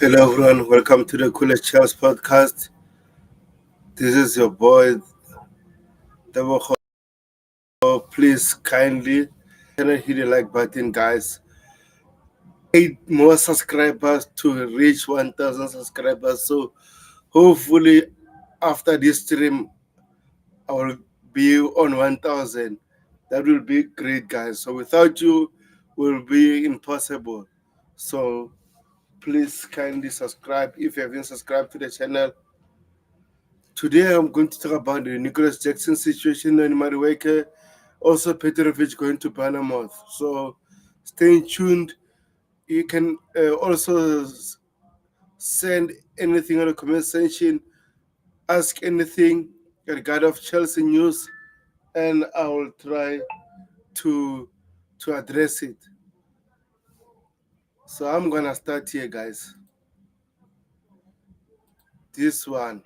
Hello everyone, welcome to the Coolest Chels podcast. This is your boy Tebogo. Please kindly hit the like button, guys. 8 more subscribers to reach 1,000 subscribers. So hopefully after this stream I will be on 1,000. That will be great, guys. So without you will be impossible. So please kindly subscribe if you haven't subscribed to the channel. Today I'm going to talk about the Nicolas Jackson situation in Madueke, also Petrovic going to Bournemouth. So stay tuned. You can also send anything on the comment section, ask anything regarding of Chelsea news, and I will try to address it. So I'm gonna start here, guys. This one.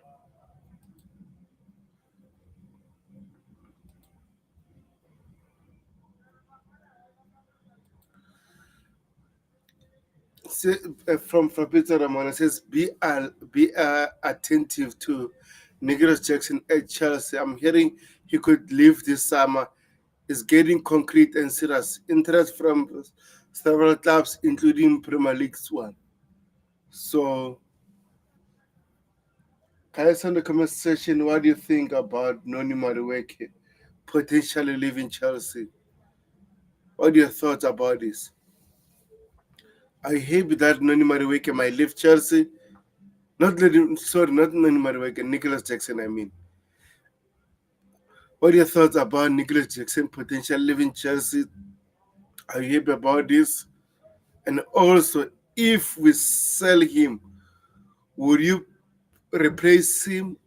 From Fabrizio Romano says, be attentive to Nicolas Jackson at Chelsea. I'm hearing he could leave this summer. Is getting concrete and serious interest from several clubs, including Premier League's one. So, guys, on the comment section, what do you think about Noni Madueke potentially leaving Chelsea? What are your thoughts about this? I hope that Noni Madueke might leave Chelsea. Not Noni Madueke, Nicolas Jackson, I mean. What are your thoughts about Nicolas Jackson potentially leaving Chelsea? Are you happy about this? And also, if we sell him, would you replace him,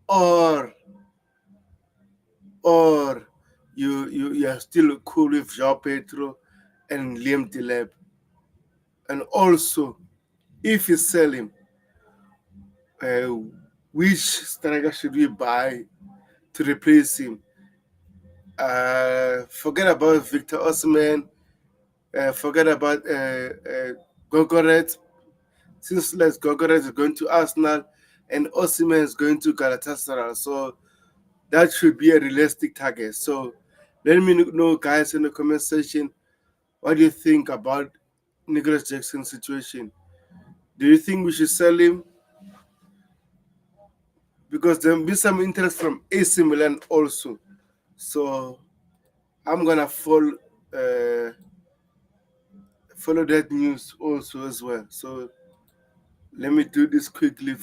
or you are still cool with João Pedro and Liam Delap? And also, if you sell him, uh, which striker should we buy to replace him? Forget about Victor Osimhen. Forget about Gogoret. Since Gogoret is going to Arsenal and Osimhen is going to Galatasaray, so that should be a realistic target. So let me know, guys, in the comment section, what do you think about Nicolas Jackson's situation? Do you think we should sell him? Because there will be some interest from AC Milan also. So I'm gonna follow that news also as well. So let me do this quickly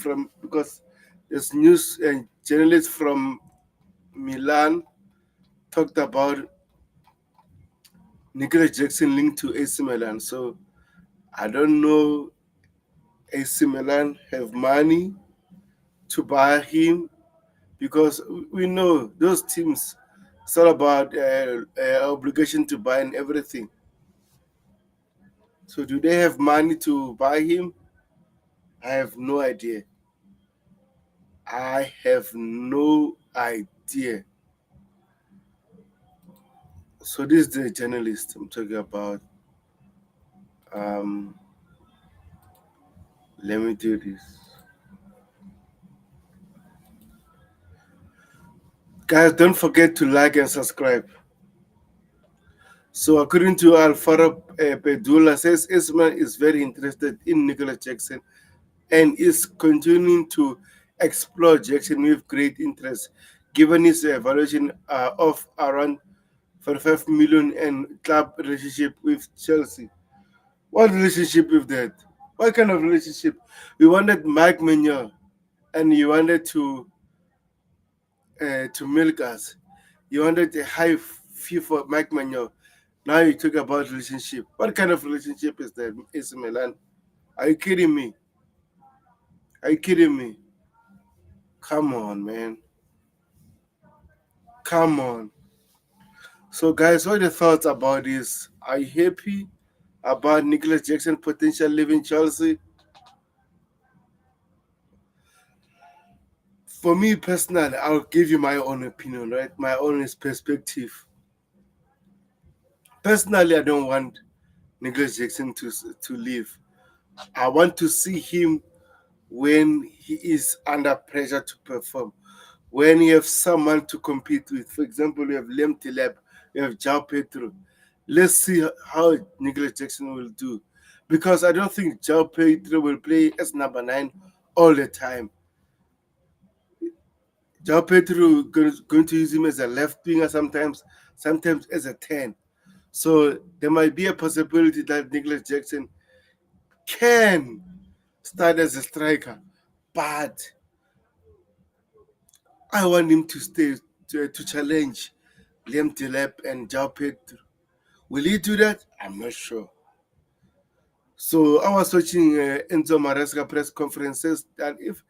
because there's news and journalists from Milan talked about Nicolas Jackson linked to AC Milan. So I don't know, AC Milan have money to buy him, because we know those teams, it's all about obligation to buy and everything. So do they have money to buy him? I have no idea. I have no idea. So this is the journalist I'm talking about. Let me do this. Guys, don't forget to like and subscribe. So according to Alfaro Pedula, says Ismail is very interested in Nicolas Jackson and is continuing to explore Jackson with great interest, given his valuation of around 45 million and club relationship with Chelsea. What relationship with that? What kind of relationship? We wanted Maignan, and you wanted to milk us. You wanted a high fee for Maignan. Now you talk about relationship. What kind of relationship is that, AC Milan? Are you kidding me? Are you kidding me? Come on, man. Come on. So, guys, what are your thoughts about this? Are you happy about Nicolas Jackson potential leaving Chelsea? For me personally, I'll give you my own opinion, right? My own perspective. Personally, I don't want Nicolas Jackson to leave. I want to see him when he is under pressure to perform. When you have someone to compete with, for example, you have Lem Tilep, you have Jao Pedro. Let's see how Nicolas Jackson will do. Because I don't think Jao Pedro will play as number 9 all the time. Jao Pedro going to use him as a left winger sometimes as a 10. So there might be a possibility that Nicolas Jackson can start as a striker, but I want him to stay to challenge Liam Delep and Jao Pedro. Will he do that? I'm not sure. So I was watching Enzo Maresca press conferences that if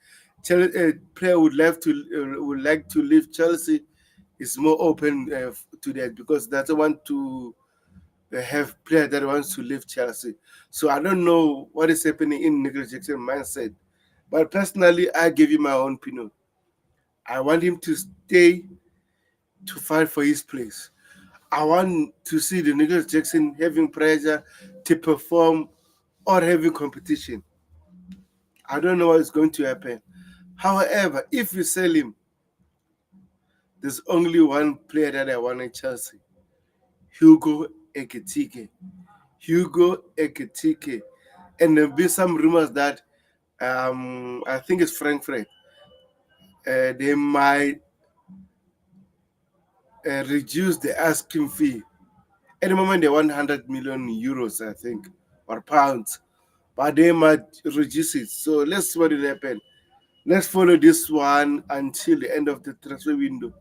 a player would like to leave Chelsea, is more open to that because they don't want to have player that wants to leave Chelsea. So I don't know what is happening in Nicolas Jackson mindset. But personally, I give you my own opinion. I want him to stay to fight for his place. I want to see the Nicolas Jackson having pressure to perform or having competition. I don't know what is going to happen. However, if you sell him, there's only one player that I want in Chelsea. Hugo Ekitike. Hugo Ekitike. And there'll be some rumors that I think it's Frankfurt. They might reduce the asking fee. At the moment, they want 100 million euros, I think, or pounds, but they might reduce it. So let's see what will happen. Let's follow this one until the end of the transfer window.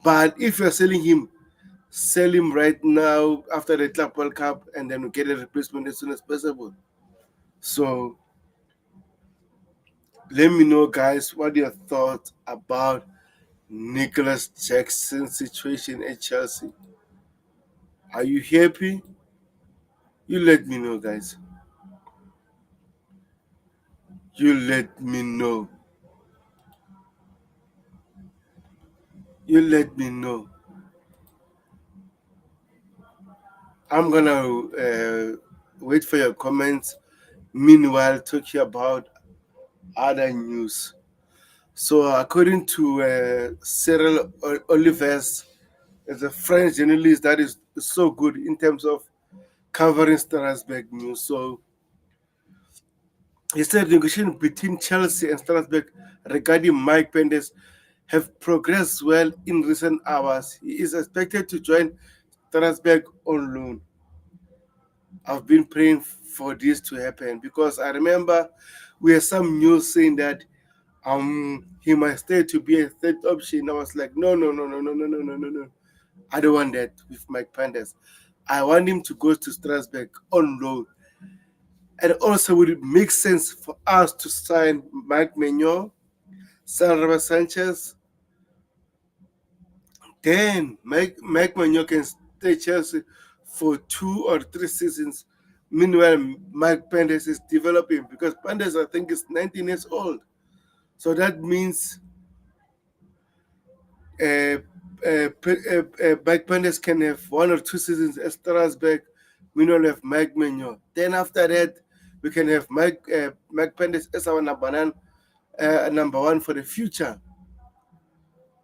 But if you're selling him, sell him right now after the Club World Cup, and then we get a replacement as soon as possible. So let me know, guys, what your thoughts about Nicolas Jackson's situation at Chelsea. Are you happy? You let me know, guys. You let me know. You let me know. I'm gonna wait for your comments. Meanwhile, talking about other news. So, according to Cyril Olivers, is a French journalist that is so good in terms of covering Strasbourg news. So, he said negotiations between Chelsea and Strasbourg regarding Mike Penders have progressed well in recent hours. He is expected to join Strasbourg on loan. I've been praying for this to happen because I remember we had some news saying that he might stay to be a third option. I was like, no, no, no, no, no, no, no, no, no, no. I don't want that with Mike Penders. I want him to go to Strasbourg on loan. And also, would it make sense for us to sign Mike Maignan, Robert Sanchez? Then Mike Maignan can stay Chelsea for 2 or 3 seasons. Meanwhile, Mike Penders is developing because Penders, I think, is 19 years old. So that means Mike Penders can have 1 or 2 seasons at Strasbourg. Meanwhile, we have Mike Maignan. Then after that, we can have Mike Penders as our number 1 for the future.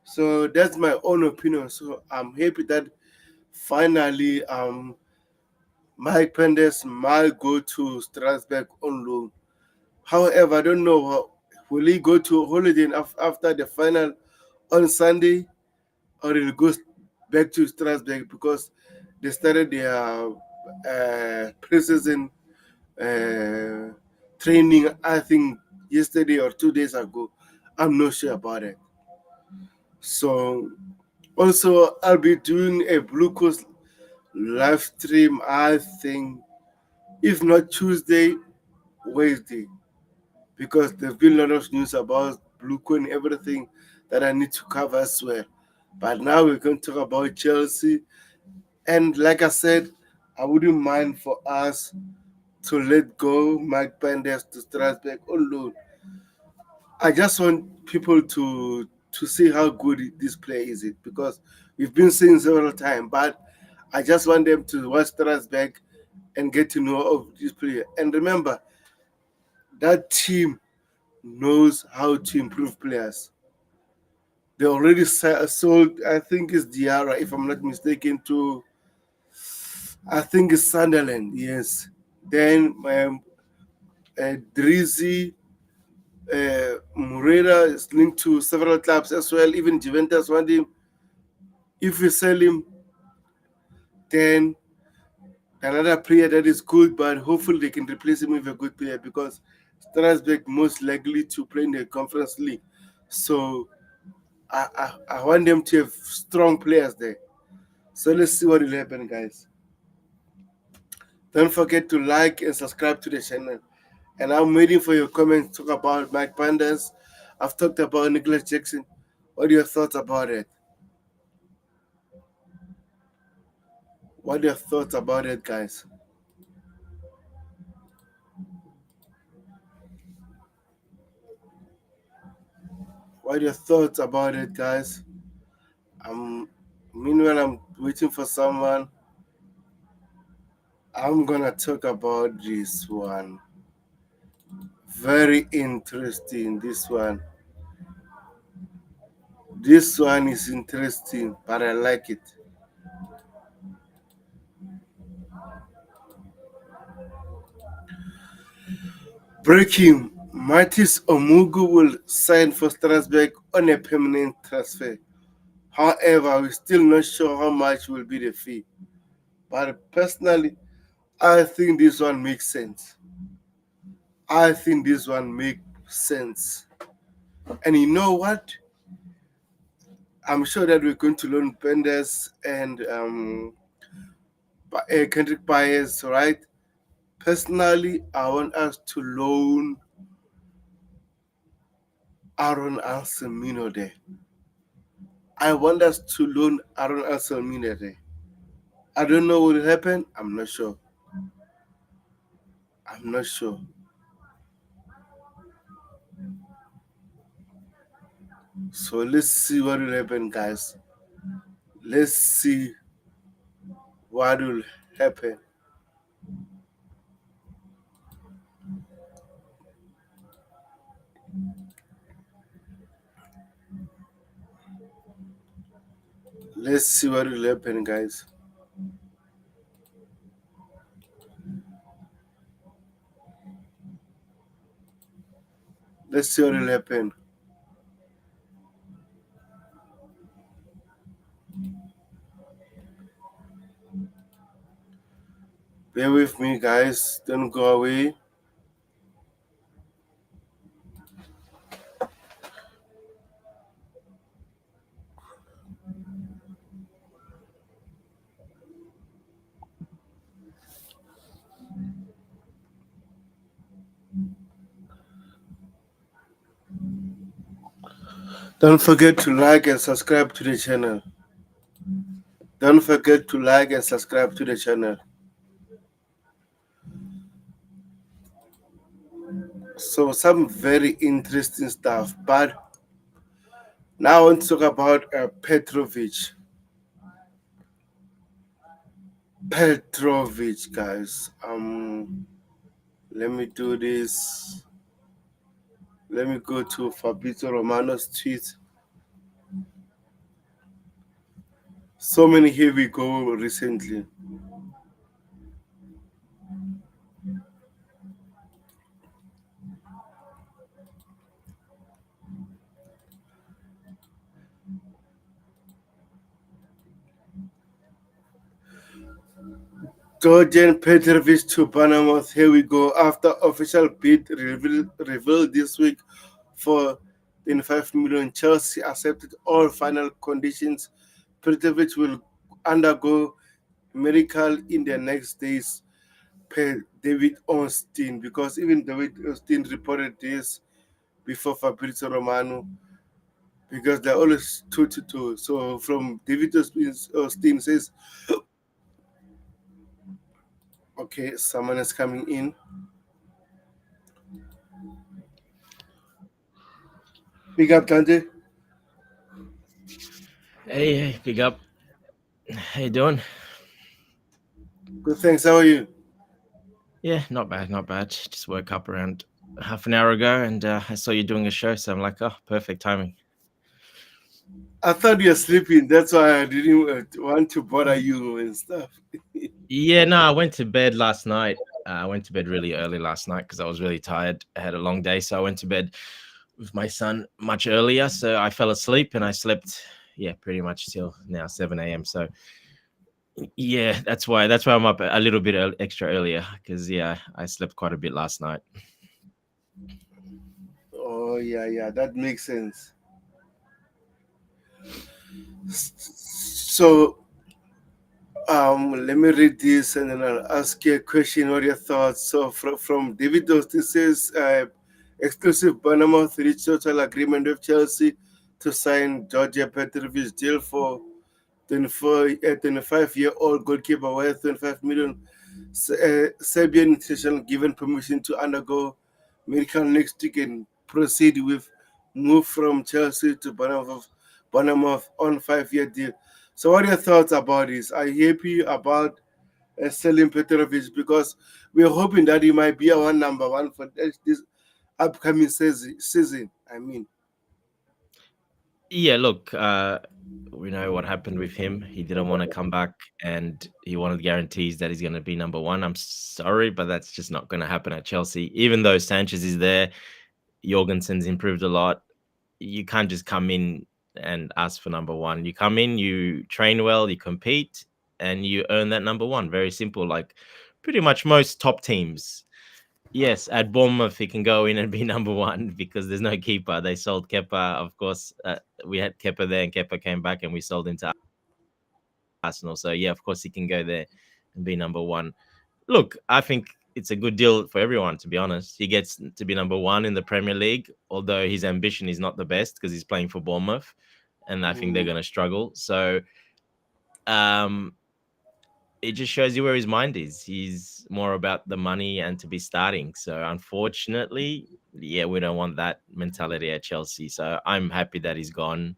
So that's my own opinion. So I'm happy that finally Mike Penders might go to Strasbourg on loan. However, I don't know will he go to holiday after the final on Sunday, or he'll go back to Strasbourg because they started their preseason training, I think, yesterday or 2 days ago. I'm not sure about it. So also, I'll be doing a Blue Coast live stream, I think, if not Tuesday, Wednesday, because there's been a lot of news about Blue Coast and everything that I need to cover as well. But now we're going to talk about Chelsea. And like I said, I wouldn't mind for us to let go Mike Penders to Strasbourg on loan. I just want people to see how good this player is it because we've been seeing several times, but I just want them to watch Strasbourg and get to know of this player. And remember, that team knows how to improve players. They already sold, I think it's Diarra, if I'm not mistaken, to I think it's Sunderland. Yes. Then Drizzy Moreira is linked to several clubs as well. Even Juventus want him. If we sell him, then another player that is good, but hopefully they can replace him with a good player because Strasbourg most likely to play in the Conference League. So I want them to have strong players there. So let's see what will happen, guys. Don't forget to like and subscribe to the channel. And I'm waiting for your comments. Talk about Mike Penders. I've talked about Nicolas Jackson. What are your thoughts about it? What are your thoughts about it, guys? What are your thoughts about it, guys? Meanwhile, I'm waiting for someone. I'm gonna talk about this one. Very interesting. This one. This one is interesting, but I like it. Breaking. Mathis Amougou will sign for Strasbourg on a permanent transfer. However, we're still not sure how much will be the fee. But personally, I think this one makes sense. I think this one makes sense. And you know what? I'm sure that we're going to loan Penders and Kendrick Byers, right? Personally, I want us to loan Aaron Alcemino there. I want us to loan Aaron Alcemino there. I don't know what will happen. I'm not sure. I'm not sure. So let's see what will happen, guys. Let's see what will happen. Let's see what will happen, guys. Let's see what will happen. Bear with me, guys. Don't go away. Don't forget to like and subscribe to the channel. Don't forget to like and subscribe to the channel. So some very interesting stuff. But now I want to talk about Petrovic. Petrovic, guys. Let me do this. Let me go to Fabrizio Romano's tweet. So many here we go recently. Djordje Petrovic to Bournemouth. Here we go. After official bid revealed this week for 25 million, Chelsea accepted all final conditions. Petrovic will undergo medical in the next days per David Ornstein, because even David Ornstein reported this before Fabrizio Romano, because they're always 2-2. So from David Ornstein says, okay, someone is coming in. Big up, Dante. Hey, big up. How you doing? Good, thanks. How are you? Yeah, not bad, not bad. Just woke up around half an hour ago and I saw you doing a show, so I'm like, oh, perfect timing. I thought you were sleeping. That's why I didn't want to bother you and stuff. Yeah, no, I went to bed last night. I went to bed really early last night because I was really tired. I had a long day, so I went to bed with my son much earlier. So I fell asleep and I slept, yeah, pretty much till now 7 a.m. So yeah, that's why I'm up a little bit extra earlier because yeah, I slept quite a bit last night. Oh yeah, yeah, that makes sense. So let me read this and then I'll ask you a question. What are your thoughts? So from David Dost, it says exclusive Bournemouth reached total agreement with Chelsea to sign Djordje Petrovic deal for 25-year-old goalkeeper worth 25 million. Serbian international given permission to undergo medical next week and proceed with move from Chelsea to Bournemouth on 5-year deal. So, what are your thoughts about this? Are you happy about selling Petrovic because we're hoping that he might be our number one for this upcoming season? I mean, Yeah, look, we know what happened with him. He didn't want to come back and he wanted guarantees that he's going to be number one. I'm sorry, but that's just not going to happen at Chelsea. Even though Sanchez is there, Jorgensen's improved a lot. You can't just come in and ask for number one. You come in, you train well, you compete, and you earn that number one. Very simple. Like pretty much most top teams. Yes, at Bournemouth, he can go in and be number one because there's no keeper. They sold Kepa, of course. We had Kepa there, and Kepa came back, and we sold him to Arsenal. So yeah, of course, he can go there and be number one. Look, I think it's a good deal for everyone. To be honest, he gets to be number one in the Premier League, although his ambition is not the best because he's playing for Bournemouth, and I think they're mm, going to struggle. So um, it just shows you where his mind is. He's more about the money and to be starting. So unfortunately, yeah, we don't want that mentality at Chelsea. So I'm happy that he's gone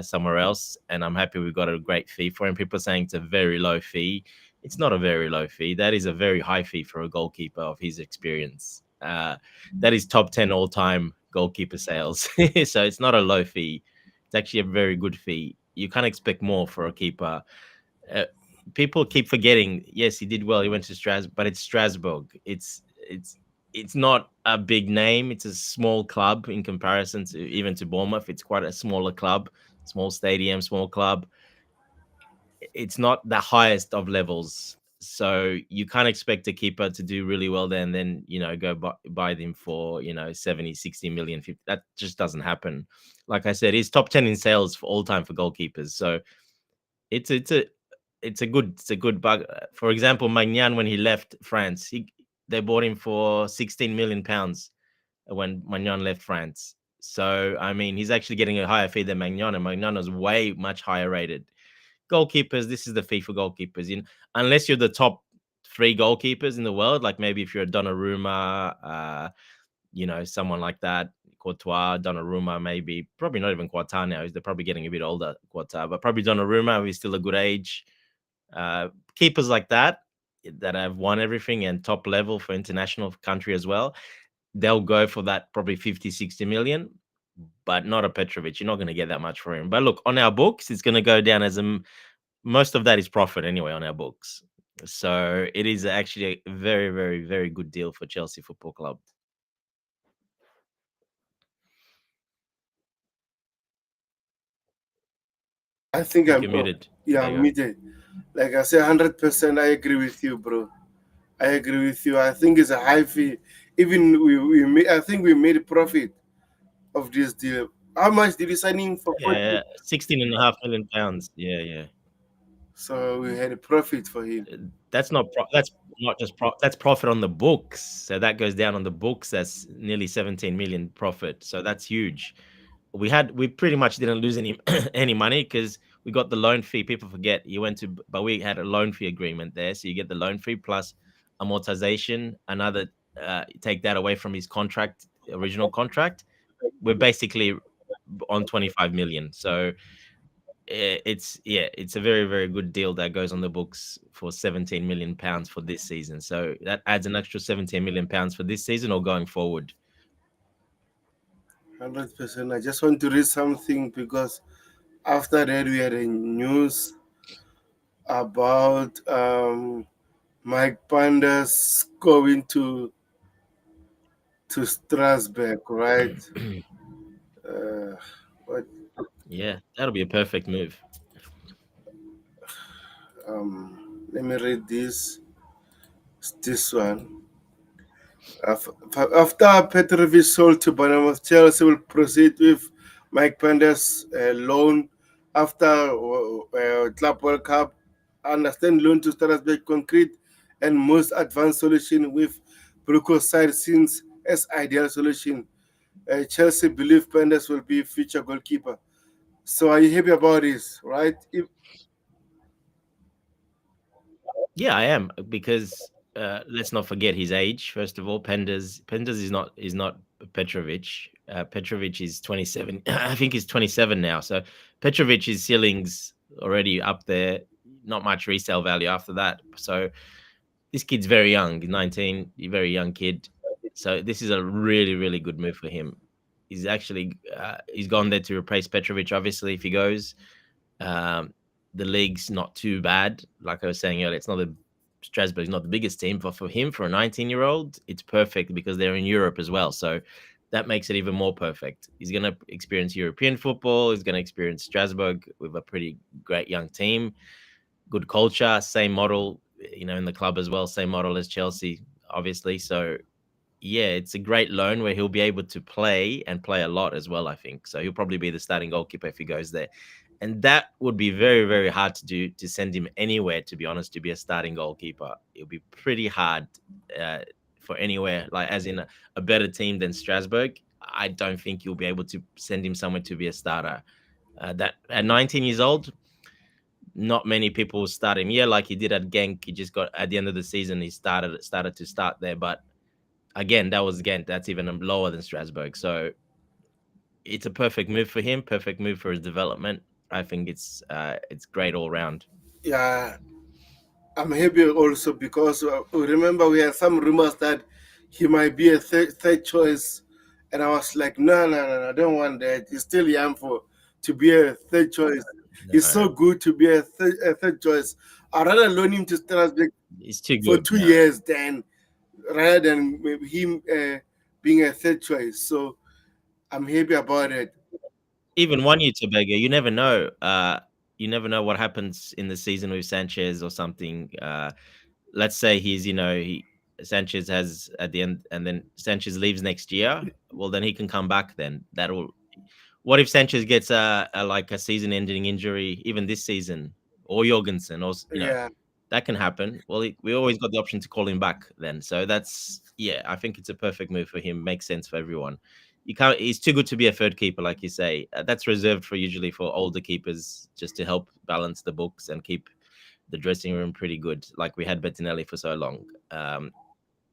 somewhere else, and I'm happy we got a great fee for him. People are saying it's a very low fee. It's not a very low fee. That is a very high fee for a goalkeeper of his experience. That is top 10 all time goalkeeper sales. So it's not a low fee. It's actually a very good fee. You can't expect more for a keeper. uh, People keep forgetting. Yes, he did well. He went to Strasbourg, but it's Strasbourg. It's not a big name. It's a small club in comparison to even to Bournemouth. It's quite a smaller club, small stadium, small club. It's not the highest of levels. So you can't expect a keeper to do really well there and then, go buy them for, 70, 60 million. 50. That just doesn't happen. Like I said, he's top 10 in sales for all time for goalkeepers. So it's it's a it's a good bug. For example, Maignan when he left France, they bought him for 16 million pounds when Maignan left France. So I mean, he's actually getting a higher fee than Maignan, and Maignan is way much higher rated. Goalkeepers, this is the fee for goalkeepers. Unless you're the top three goalkeepers in the world, like maybe if you're a Donnarumma, someone like that, Courtois, Donnarumma, maybe, probably not even Courtois now. They're probably getting a bit older, Courtois, but probably Donnarumma, who's still a good age. Keepers like that have won everything and top level for international country as well, they'll go for that probably 50, 60 million, but not a Petrovic. You're not going to get that much for him. But look, on our books, it's going to go down as most of that is profit anyway on our books. So it is actually a very, very, very good deal for Chelsea Football Club. I think You're muted. yeah, There you I'm go. muted. Like I say, 100%. I agree with you, bro. I agree with you. I think it's a high fee. Even I think we made a profit of this deal. How much did we sign in for 40? Yeah, 16.5 million pounds. Yeah, yeah. So we had a profit for him. That's not just that's profit on the books. So that goes down on the books. That's nearly 17 million profit. So that's huge. We pretty much didn't lose any any money because we got the loan fee. People forget you went to, but we had a loan fee agreement there. So you get the loan fee plus amortization. Another take that away from his contract, original contract. We're basically on 25 million. So it's a very very good deal that goes on the books for 17 million pounds for this season. So that adds an extra 17 million pounds for this season or going forward. 100%. I just want to read something because after that we had a news about Mike Penders going to Strasbourg, right? Uh, but Yeah, that'll be a perfect move. let me read this one. After Petrovic sold to Bournemouth, Chelsea will proceed with Mike Penders' loan after Club World Cup. Understand loan to Strasbourg concrete and most advanced solution with Bruco's side since as ideal solution. Chelsea believe Penders will be future goalkeeper. So are you happy about this, right? Yeah, I am because let's not forget his age. First of all, Penders is not Petrovic. Petrovic is 27. I think he's 27 now. So Petrovic's ceiling's already up there. Not much resale value after that. So this kid's very young, 19, a very young kid. So this is a really, really good move for him. He's gone there to replace Petrovic. Obviously, if he goes, um, the league's not too bad. Like I was saying earlier, it's not the Strasbourg's not the biggest team, but for him, for a 19-year-old, it's perfect because they're in Europe as well. So that makes it even more perfect. He's going to experience European football. He's going to experience Strasbourg with a pretty great young team, good culture, same model, in the club as well, same model as Chelsea, obviously. So yeah, it's a great loan where he'll be able to play and play a lot as well, I think. So he'll probably be the starting goalkeeper if he goes there. And that would be very, very hard to do to send him anywhere, to be honest, to be a starting goalkeeper. It'll be pretty hard uh, for anywhere, like as in a better team than Strasbourg. I don't think you'll be able to send him somewhere to be a starter. That at 19 years old, not many people will start him. Yeah, like he did at Genk. He just got at the end of the season, he started to start there. But again, that was Ghent. That's even lower than Strasbourg. So it's a perfect move for him. Perfect move for his development. I think it's great all round. Yeah, I'm happy also because remember we had some rumors that he might be a third choice, and I was like, no, I don't want that. He's still young for to be a third choice. He's so No, good to be a third choice. I'd rather loan him to Strasbourg it's too for good. 2 years than rather than maybe him being a third choice. So I'm happy about it. Even 1 year to beggar, you never know. You never know what happens in the season with Sanchez or something. Let's say Sanchez has at the end, and then Sanchez leaves next year. Well, then he can come back. Then that'll. What if Sanchez gets a season-ending injury, even this season, or Jorgensen, or Yeah, that can happen. Well, we always got the option to call him back then. So I think it's a perfect move for him. Makes sense for everyone. You can't. He's too good to be a third keeper, like you say. That's reserved for usually for older keepers, just to help balance the books and keep the dressing room pretty good. Like we had Bettinelli for so long.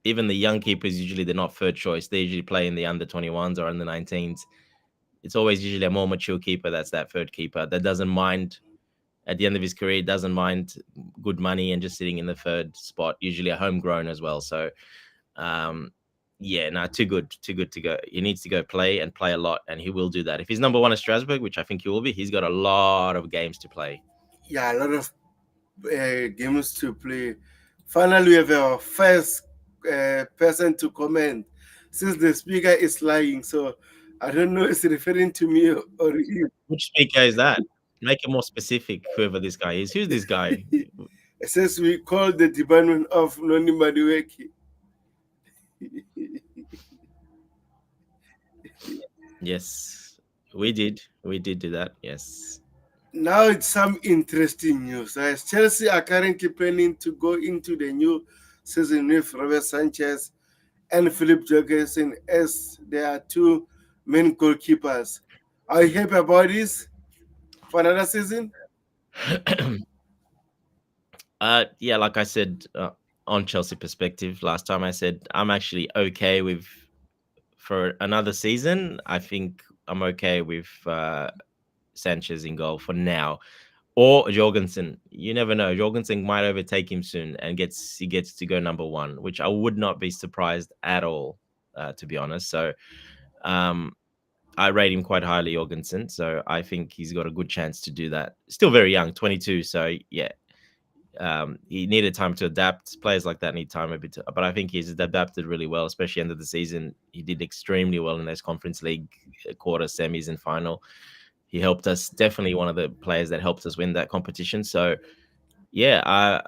Even the young keepers usually they're not third choice. They usually play in the under 21s or under 19s. It's always usually a more mature keeper that's that third keeper that doesn't mind at the end of his career, doesn't mind good money and just sitting in the third spot, usually a homegrown as well. So, um, yeah, no, too good to go. He needs to go play and play a lot, and he will do that. If he's number one at Strasbourg, which I think he will be, he's got a lot of games to play. yeah, a lot of games to play. Finally, we have our first person to comment since the speaker is lying. So I don't know if it's referring to me or you. Which speaker is that? Make it more specific, whoever this guy is. Who's this guy? Since we called the department of Noni Madueke. Yes, we did. We did do that. Yes. Now it's some interesting news. As Chelsea are currently planning to go into the new season with Robert Sanchez and Philip Jorgensen as their two main goalkeepers. Are you happy about this for another season? Yeah, like I said on Chelsea perspective last time, I said I'm actually okay with for another season. I think I'm okay with Sanchez in goal for now, or Jorgensen. You never know. Jorgensen might overtake him soon and he gets to go number one, which I would not be surprised at all, to be honest. So um, I rate him quite highly, Jorgensen. So I think he's got a good chance to do that. Still very young, 22. So yeah, he needed time to adapt. Players like that need time a bit, but I think he's adapted really well, especially end of the season. He did extremely well in those Conference League quarter, semis, and final. He helped us, definitely one of the players that helped us win that competition. So yeah,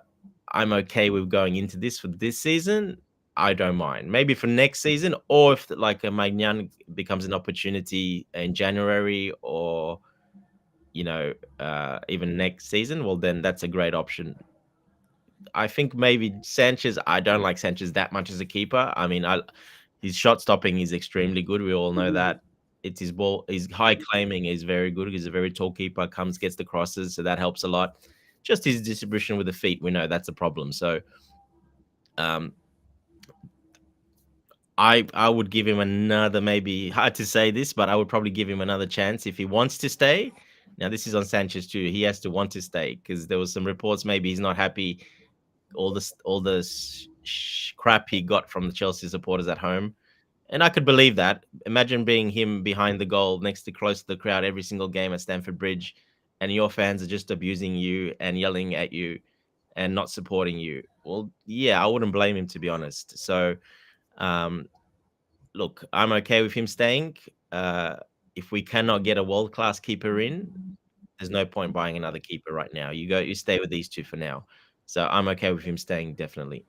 I'm okay with going into this for this season. I don't mind. Maybe for next season, or if like a Maignan becomes an opportunity in January, or even next season, well, then that's a great option. I think maybe Sanchez. I don't like Sanchez that much as a keeper. I mean, his shot stopping is extremely good. We all know that. It's his ball. His high claiming is very good. He's a very tall keeper. Gets the crosses, so that helps a lot. Just his distribution with the feet, we know that's a problem. So, um, I would give him another, maybe hard to say this, but I would probably give him another chance if he wants to stay. Now, this is on Sanchez too. He has to want to stay, because there was some reports maybe he's not happy all this crap he got from the Chelsea supporters at home. And I could believe that. Imagine being him behind the goal, next to close to the crowd every single game at Stamford Bridge, and your fans are just abusing you and yelling at you and not supporting you. Well, yeah, I wouldn't blame him, to be honest. So, um, look, I'm okay with him staying. Uh, if we cannot get a world class keeper in, there's no point buying another keeper right now. You stay with these two for now. So I'm okay with him staying, definitely.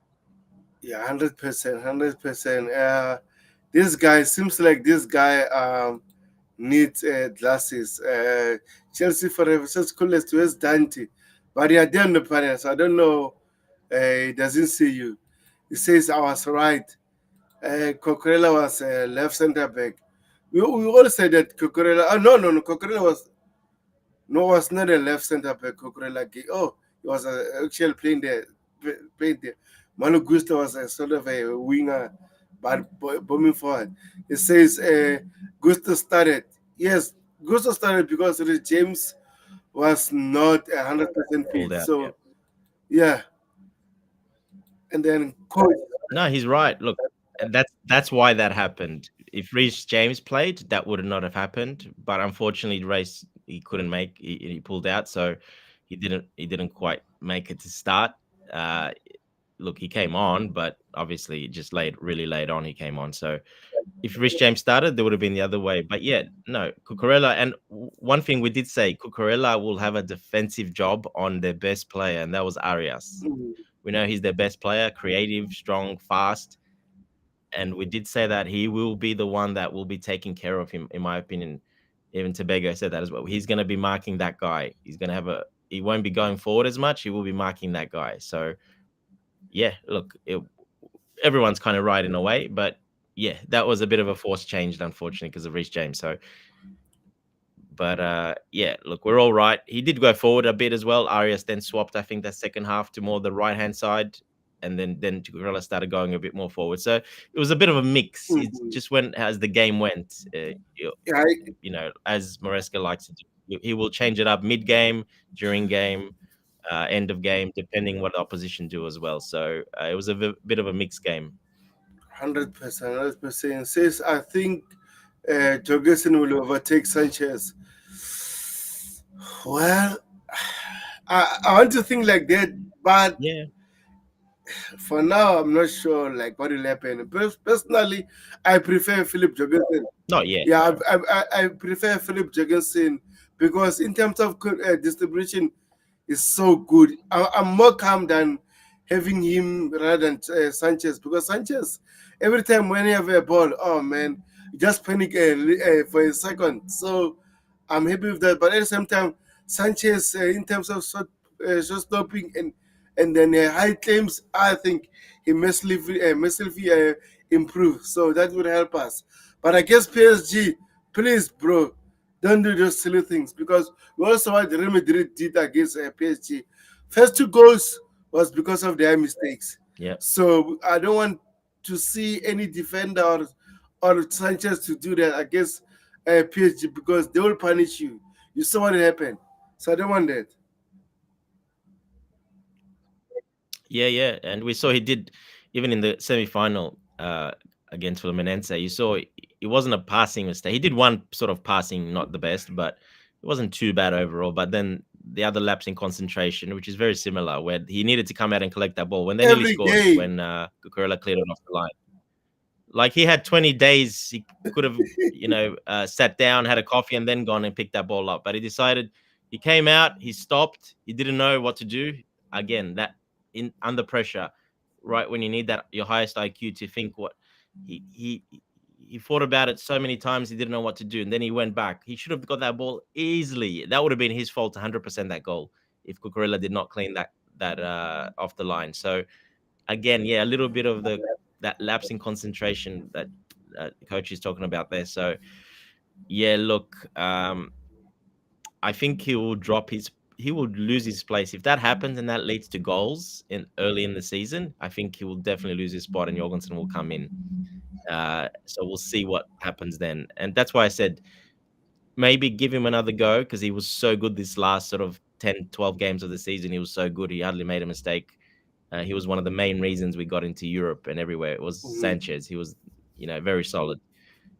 Yeah, 100%, 100%. This guy seems like this guy needs glasses. Chelsea forever, just cool as to his Dante. But yeah, they're on the panel, so I don't know. He doesn't see you. He says I was right. Cocorella was left center back. We all said that Cocorella. Oh, no, no, no. Cocorella was not a left center back. Cocorella. Oh, he was actually playing there. Playing there. Manu Gusto was a sort of a winger, but bombing forward. It says Gusto started. Yes, Gusto started because James was not 100% Pulled fit. out. Yeah. So yeah, and then coach. No, he's right. Look, and that's why that happened. If Reece James played, that would not have happened. But unfortunately, Reece he couldn't make. He pulled out, so he didn't quite make it to start. Uh, Look, he came on, but obviously just really late on he came on. So if Rich James started, there would have been the other way. But yeah, no, Cucurella. And one thing we did say, Cucurella will have a defensive job on their best player, and that was Arias. We know he's their best player, creative, strong, fast. And we did say that he will be the one that will be taking care of him, in my opinion. Even Tobago said that as well. He's going to be marking that guy. He's going to he won't be going forward as much. He will be marking that guy. So yeah, look, everyone's kind of right in a way, but yeah, that was a bit of a forced change, unfortunately, because of Reece James. So, but yeah, look, we're all right. He did go forward a bit as well. Arias then swapped, I think, that second half to more the right hand side, and then Cucurella started going a bit more forward. So it was a bit of a mix. It just went as the game went. Yeah, As Maresca likes to do, he will change it up mid game, during game, end of game, depending what the opposition do as well. So it was a bit of a mixed game. 100%, 100%. Says I think Jorgensen will overtake Sanchez. Well, I want to think like that, but Yeah, for now, I'm not sure like what will happen. Personally, I prefer Philip Jorgensen. not yet. Yeah, I prefer Philip Jorgensen because in terms of distribution, is so good. I'm more calm than having him rather than Sanchez because Sanchez, every time when you have a ball, oh man, you just panic for a second. So I'm happy with that. But at the same time, Sanchez, in terms of shot stopping and then high claims, I think he massively improve. So that would help us. But I guess PSG, please, bro, don't do those silly things because we also what Real Madrid did against PSG. First two goals was because of their mistakes. Yeah. So I don't want to see any defender or Sanchez to do that against PSG because they will punish you. You saw what happened. So I don't want that. Yeah, and we saw he did even in the semi-final against Fluminense. You saw it wasn't a passing mistake. He did one sort of passing, not the best, but it wasn't too bad overall. But then the other lapse in concentration, which is very similar, where he needed to come out and collect that ball when they nearly Every scored game. when Cucurella cleared it off the line. Like he had 20 days, he could have, sat down, had a coffee, and then gone and picked that ball up. But he decided he came out, he stopped, he didn't know what to do. Again, that in under pressure, right when you need that your highest IQ to think what he he he thought about it so many times he didn't know what to do, and then he went back. He should have got that ball easily. That would have been his fault, 100% that goal if Cucurella did not clean that off the line. So again, yeah, a little bit of that lapse in concentration that the coach is talking about there. So yeah, look, I think he will lose his place if that happens and that leads to goals in early in the season. I think he will definitely lose his spot and Jorgensen will come in. So we'll see what happens then, and that's why I said maybe give him another go because he was so good this last sort of 10, 12 games of the season. He was so good. He hardly made a mistake. He was one of the main reasons we got into Europe and everywhere. It was Mhm. Sanchez. He was, very solid.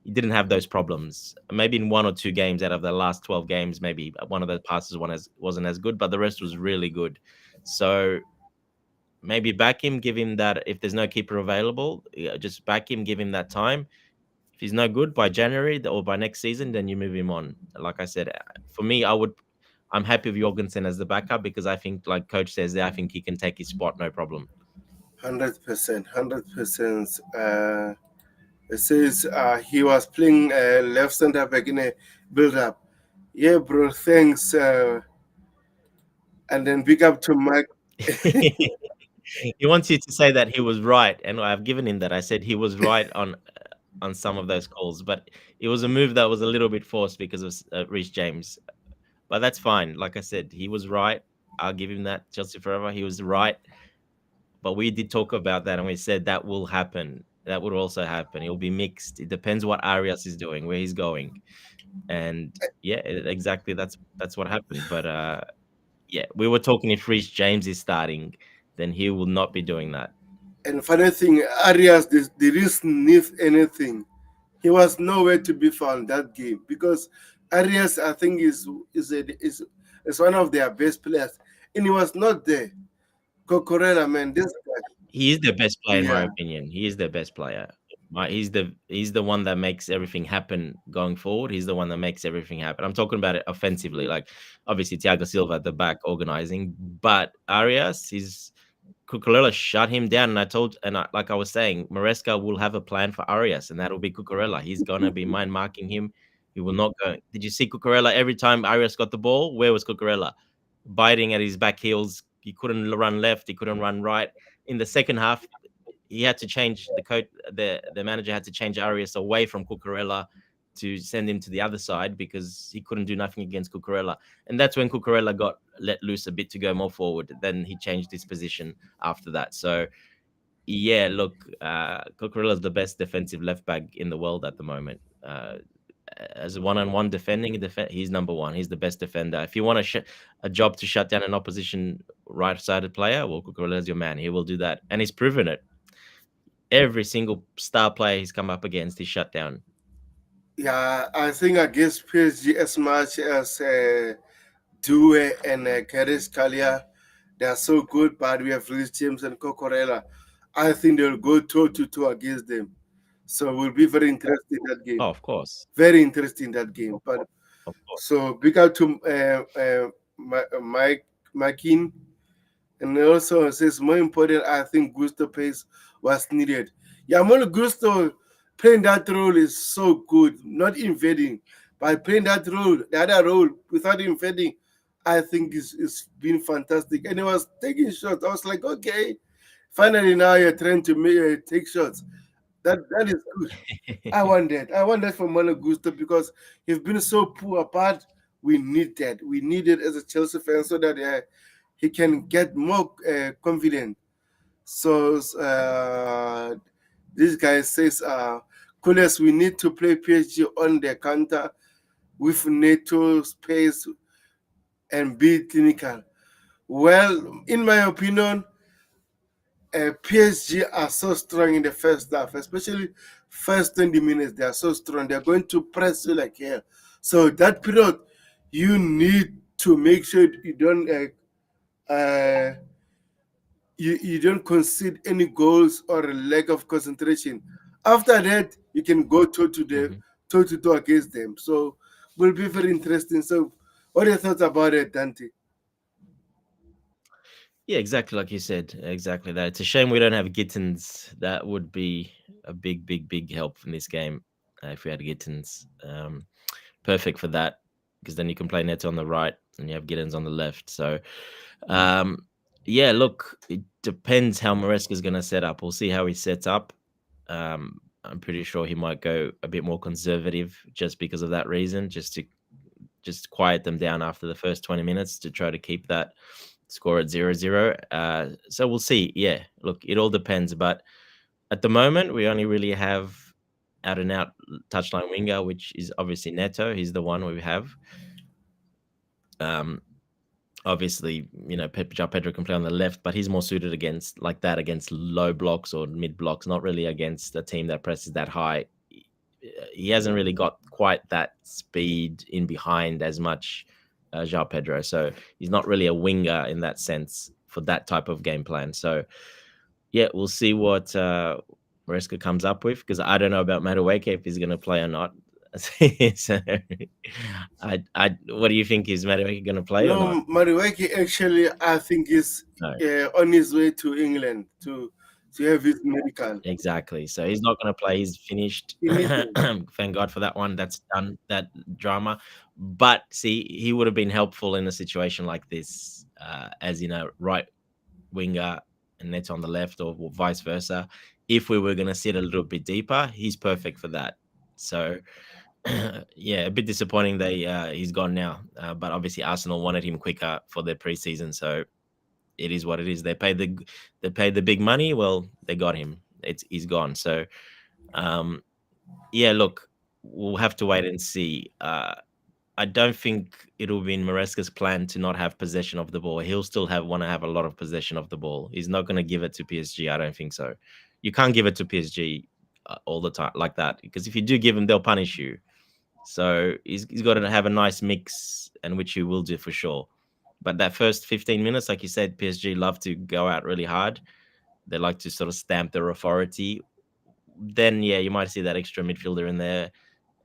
He didn't have those problems. Maybe in one or two games out of the last 12 games, maybe one of the passes wasn't as good, but the rest was really good. So maybe back him, give him that. If there's no keeper available, just back him, give him that time. If he's no good by January or by next season, then you move him on. Like I said, for me, I'm happy with Jorgensen as the backup because I think, like Coach says there, I think he can take his spot, no problem. 100%, 100%. It says he was playing left center back in a build up. Yeah, bro, thanks. And then big up to Mike. He wants you to say that he was right, and I've given him that. I said he was right on some of those calls, but it was a move that was a little bit forced because of Reece James. But that's fine. Like I said, he was right. I'll give him that. Chelsea forever. He was right. But we did talk about that, and we said that will happen. That would also happen. It'll be mixed. It depends what Arias is doing, where he's going, and yeah, exactly. That's what happened. But yeah, we were talking if Reece James is starting, then he will not be doing that. And funny thing, Arias didn't sniff anything. He was nowhere to be found that game because Arias, I think, is one of their best players, and he was not there. Cocorella, man, this guy, He is the best player in my yeah, opinion. He is the best player. He's the one that makes everything happen going forward. He's the one that makes everything happen. I'm talking about it offensively, like obviously Thiago Silva at the back organizing, but Arias is Cucurella shut him down, and like I was saying, Maresca will have a plan for Arias, and that'll be Cucurella. He's gonna be mind marking him. He will not go. Did you see Cucurella every time Arias got the ball? Where was Cucurella? Biting at his back heels. He couldn't run left. He couldn't run right. In the second half, he had to change the coach. The manager had to change Arias away from Cucurella to send him to the other side because he couldn't do nothing against Cucurella. And that's when Cucurella got let loose a bit to go more forward. Then he changed his position after that. So yeah, look, Cucurella is the best defensive left back in the world at the moment. As a one-on-one defending, he's number one. He's the best defender. If you want a job to shut down an opposition right-sided player, well, Cucurella is your man. He will do that, and he's proven it. Every single star player he's come up against, he's shut down. yeah. I think against PSG as much as Due and Keris Kalia, they are so good, but we have Rhys James and Cocorella. I think they'll go toe to toe against them. So we'll be very interested in that game. Oh, of course, Very interested in that game. But of course. so big up to Mike Makin. And also says more important, I think Gusto pace was needed. Yeah, Molo Gusto playing that role is so good, not invading, but playing that role, the other role without invading, I think is been fantastic. And he was taking shots. I was like, okay, finally now you're trying to take shots. That is good. I want that. I want that from Malo Gusto because he's been so poor apart. We need that. We need it as a Chelsea fan so that he can get more confident. So this guy says, Kules, we need to play PSG on the counter. with NATO space and be clinical. Well, in my opinion, PSG are so strong in the first half, especially first 20 minutes. They are so strong. They're going to press you like hell. So that period, you need to make sure you don't you don't concede any goals or a lack of concentration. After that, you can go Mhm. toe to toe against them. So will be very interesting. So what are your thoughts about it, Dante? Yeah, exactly like you said. Exactly that. It's a shame we don't have Gittins. That would be a big, big, big help in this game if we had Gittins. Perfect for that because then you can play Neto on the right and you have Gittins on the left. So, um, yeah, look, it depends how Maresca's going to set up. We'll see how he sets up. I'm pretty sure he might go a bit more conservative just because of that reason, just quiet them down after the first 20 minutes to try to keep that score at 0-0. So we'll see. Yeah, look, it all depends. But at the moment, we only really have out and out touchline winger, which is obviously Neto. He's the one we have. Um, Obviously, João Pedro can play on the left, but he's more suited against like that against low blocks or mid blocks, not really against a team that presses that high. He hasn't really got quite that speed in behind as much João Pedro, so he's not really a winger in that sense for that type of game plan. So yeah, we'll see what Maresca comes up with because I don't know about Madueke if he's going to play or not. So, what do you think? Is Madueke going to play or not? No, Madueke actually, I think, is No, on his way to England to have his medical. exactly. So he's not going to play. He's finished. He needs it. Thank God for that one. That's done. That drama. But see, he would have been helpful in a situation like this, as right winger and Neto on the left, or vice versa. If we were going to sit a little bit deeper, he's perfect for that. So yeah, a bit disappointing that he's gone now. But obviously Arsenal wanted him quicker for their preseason, so it is what it is. They paid the big money. Well, they got him. He's gone. So um, yeah, look, we'll have to wait and see. I don't think it'll be in Maresca's plan to not have possession of the ball. He'll still want to have a lot of possession of the ball. He's not going to give it to PSG. I don't think so. You can't give it to PSG all the time like that because if you do give him, they'll punish you. So he's got to have a nice mix, and which he will do for sure. But that first 15 minutes, like you said, PSG love to go out really hard. They like to sort of stamp their authority. Then, yeah, you might see that extra midfielder in there,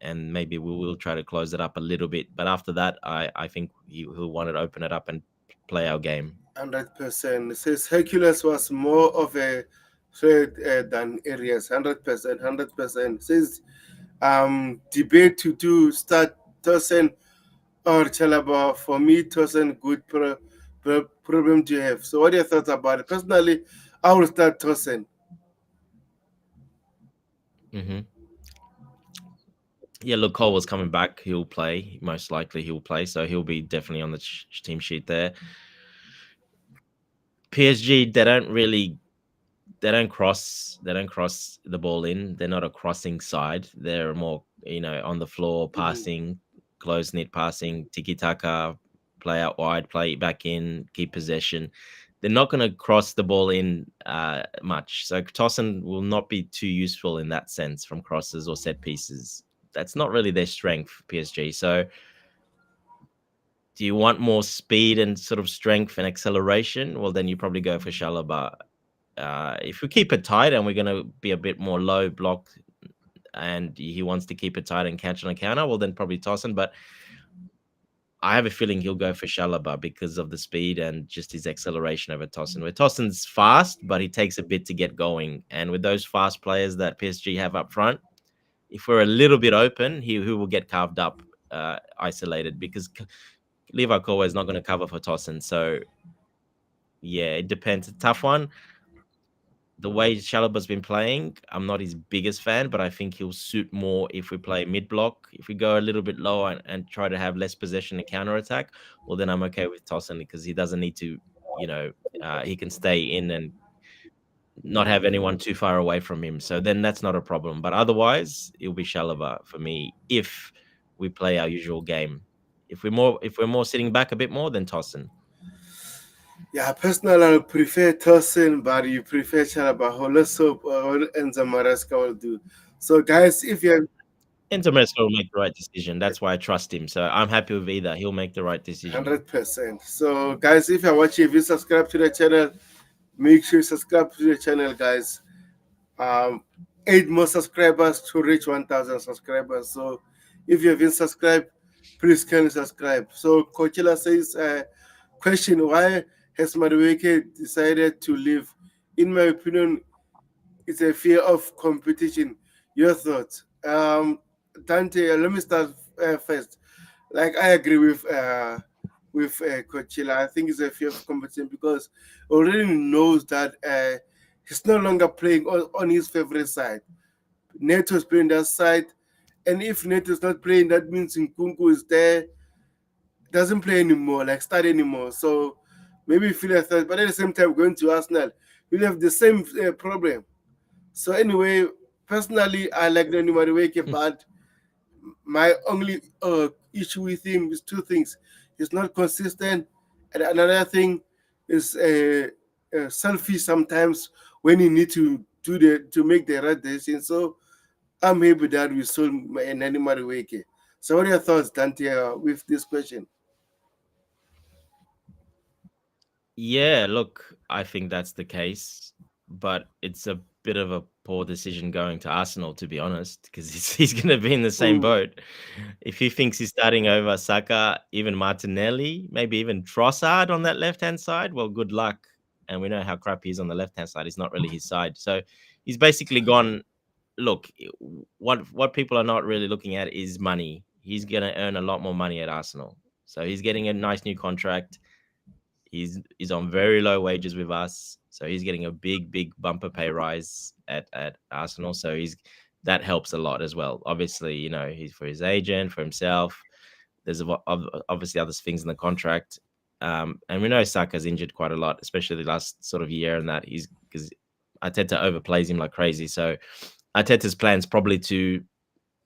and maybe we will try to close it up a little bit. But after that, I think he'll want to open it up and play our game. 100%. It says Hercules was more of a threat than Arias. 100%. 100%. Says debate to start Tosin or Chalaba. For me, Tosin good problem to have. So what are your thoughts about it? Personally, I will start Tosin. Hmm. Yeah, look, Cole was coming back. He'll play. Most likely he'll play. So he'll be definitely on the team sheet there. PSG, they don't cross the ball in. They're not a crossing side. They're more, on the floor Mhm. passing, close knit passing, tiki taka, play out wide, play it back in, keep possession. They're not going to cross the ball in much. So Tosin will not be too useful in that sense from crosses or set pieces. That's not really their strength, PSG. So do you want more speed and sort of strength and acceleration? Well, then you probably go for Shalaba. If we keep it tight and we're going to be a bit more low block and he wants to keep it tight and catch on a counter, well, then probably Tosin. But I have a feeling he'll go for Shalaba because of the speed and just his acceleration over Tosin. Where Tosin's fast, but he takes a bit to get going. And with those fast players that PSG have up front, if we're a little bit open, he will get carved up, isolated because Levi Kowa is not going to cover for Tosin. So yeah, it depends. A tough one. The way Chalaba's been playing, I'm not his biggest fan, but I think he'll suit more if we play mid block. If we go a little bit lower and try to have less possession and counter attack, well, then I'm okay with Tosin because he doesn't need to, he can stay in and not have anyone too far away from him. So then that's not a problem. But otherwise, it'll be Chalaba for me if we play our usual game. If we're more sitting back a bit more, then Tosin. Yeah, personally, I prefer Tosin, but you prefer Chalabaho. Let's hope Enzo Maresca will do. So, guys, if you have Enzo Maresca will make the right decision. That's why I trust him. So I'm happy with either. He'll make the right decision. 100%. So, guys, if you're watching, if you subscribe to the channel, make sure you subscribe to the channel, guys. Um, 8 more subscribers to reach 1,000 subscribers. So, if you haven't subscribed, please can you subscribe. So, Coachella says, question: why has Madueke decided to leave? In my opinion, it's a fear of competition. Your thoughts, Dante? Let me start first. Like I agree with Coachella. I think it's a fear of competition because already knows that he's no longer playing on his favorite side. Neto is playing that side, and if Neto is not playing, that means Nkunku is there, doesn't play anymore, like start anymore. So maybe feel a third, but at the same time, going to Arsenal, we'll have the same problem. So anyway, personally, I like Noni Madueke, but my only issue with him is two things: he's not consistent, and another thing is selfish sometimes when he need to do the to make the right decision. So I'm happy that we sold Noni Madueke. So what are your thoughts, Dante, with this question? Yeah, look, I think that's the case, but it's a bit of a poor decision going to Arsenal, to be honest, because he's going to be in the same Mm, boat. If he thinks he's starting over Saka, even Martinelli, maybe even Trossard on that left hand side, well, good luck. And we know how crap he is on the left hand side. It's not really his side. So he's basically gone. Look, what people are not really looking at is money. He's going to earn a lot more money at Arsenal. So he's getting a nice new contract. He's on very low wages with us, so he's getting a big bumper pay rise at Arsenal. So that helps a lot as well. Obviously, he's for his agent, for himself. There's obviously other things in the contract, and we know Saka's injured quite a lot, especially the last sort of year, and that he's because Arteta overplays him like crazy. So Arteta's plan is probably to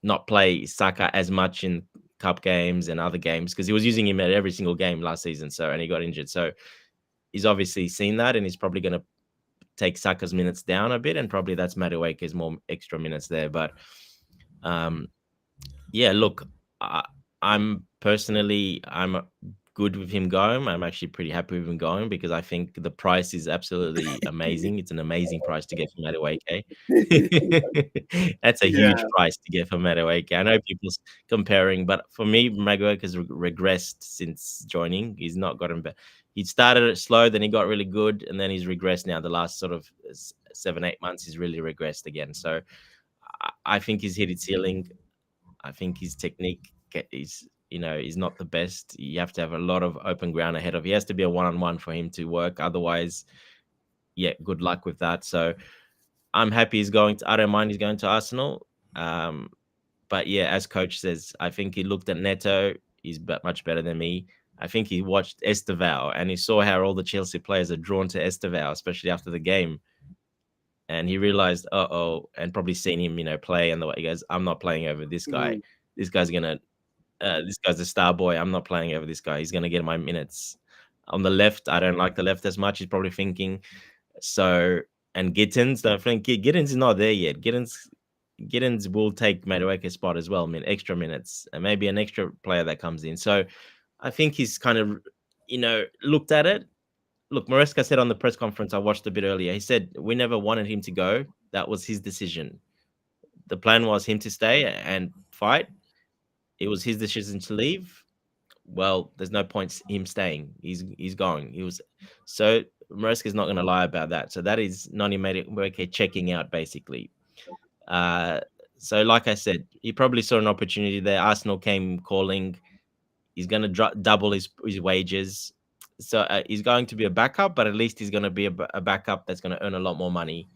not play Saka as much in cup games and other games because he was using him at every single game last season. So and he got injured. So he's obviously seen that and he's probably going to take Saka's minutes down a bit, and probably that's Madueke's more extra minutes there. But um, yeah, look, I'm personally I'm good with him going. I'm actually pretty happy with him going because I think the price is absolutely amazing. It's an amazing price to get from Madueke. That's a yeah. huge price to get from Madueke. I know people comparing, but for me, Madueke has regressed since joining. He's not gotten better. He started it slow, then he got really good, and then he's regressed now. The last sort of 7-8 months, he's really regressed again. So I think he's hit his ceiling. I think his technique is not the best. You have to have a lot of open ground ahead of. He has to be a one-on-one for him to work. Otherwise, yeah, good luck with that. So I'm happy he's going to. I don't mind he's going to Arsenal. But yeah, as coach says, I think he looked at Neto. He's much better than me. I think he watched Estevao and he saw how all the Chelsea players are drawn to Estevao, especially after the game. And he realized, and probably seen him, play. And the way he goes, I'm not playing over this guy. Mm, This guy's gonna this guy's a star boy. I'm not playing over this guy. He's going to get my minutes. On the left, I don't like the left as much. He's probably thinking so. And Gittins, don't think Gittins is not there yet. Gittins will take Madueke's spot as well. I mean, extra minutes and maybe an extra player that comes in. So I think he's kind of, looked at it. Look, Maresca said on the press conference I watched a bit earlier. He said we never wanted him to go. That was his decision. The plan was him to stay and fight. It was his decision to leave. Well, there's no point him staying. He's going. He was so Maresca's not going to lie about that. So that is Noni Madueke checking out basically. Uh, so like I said, he probably saw an opportunity there. Arsenal came calling. He's going to double his wages. So he's going to be a backup, but at least he's going to be a backup that's going to earn a lot more money.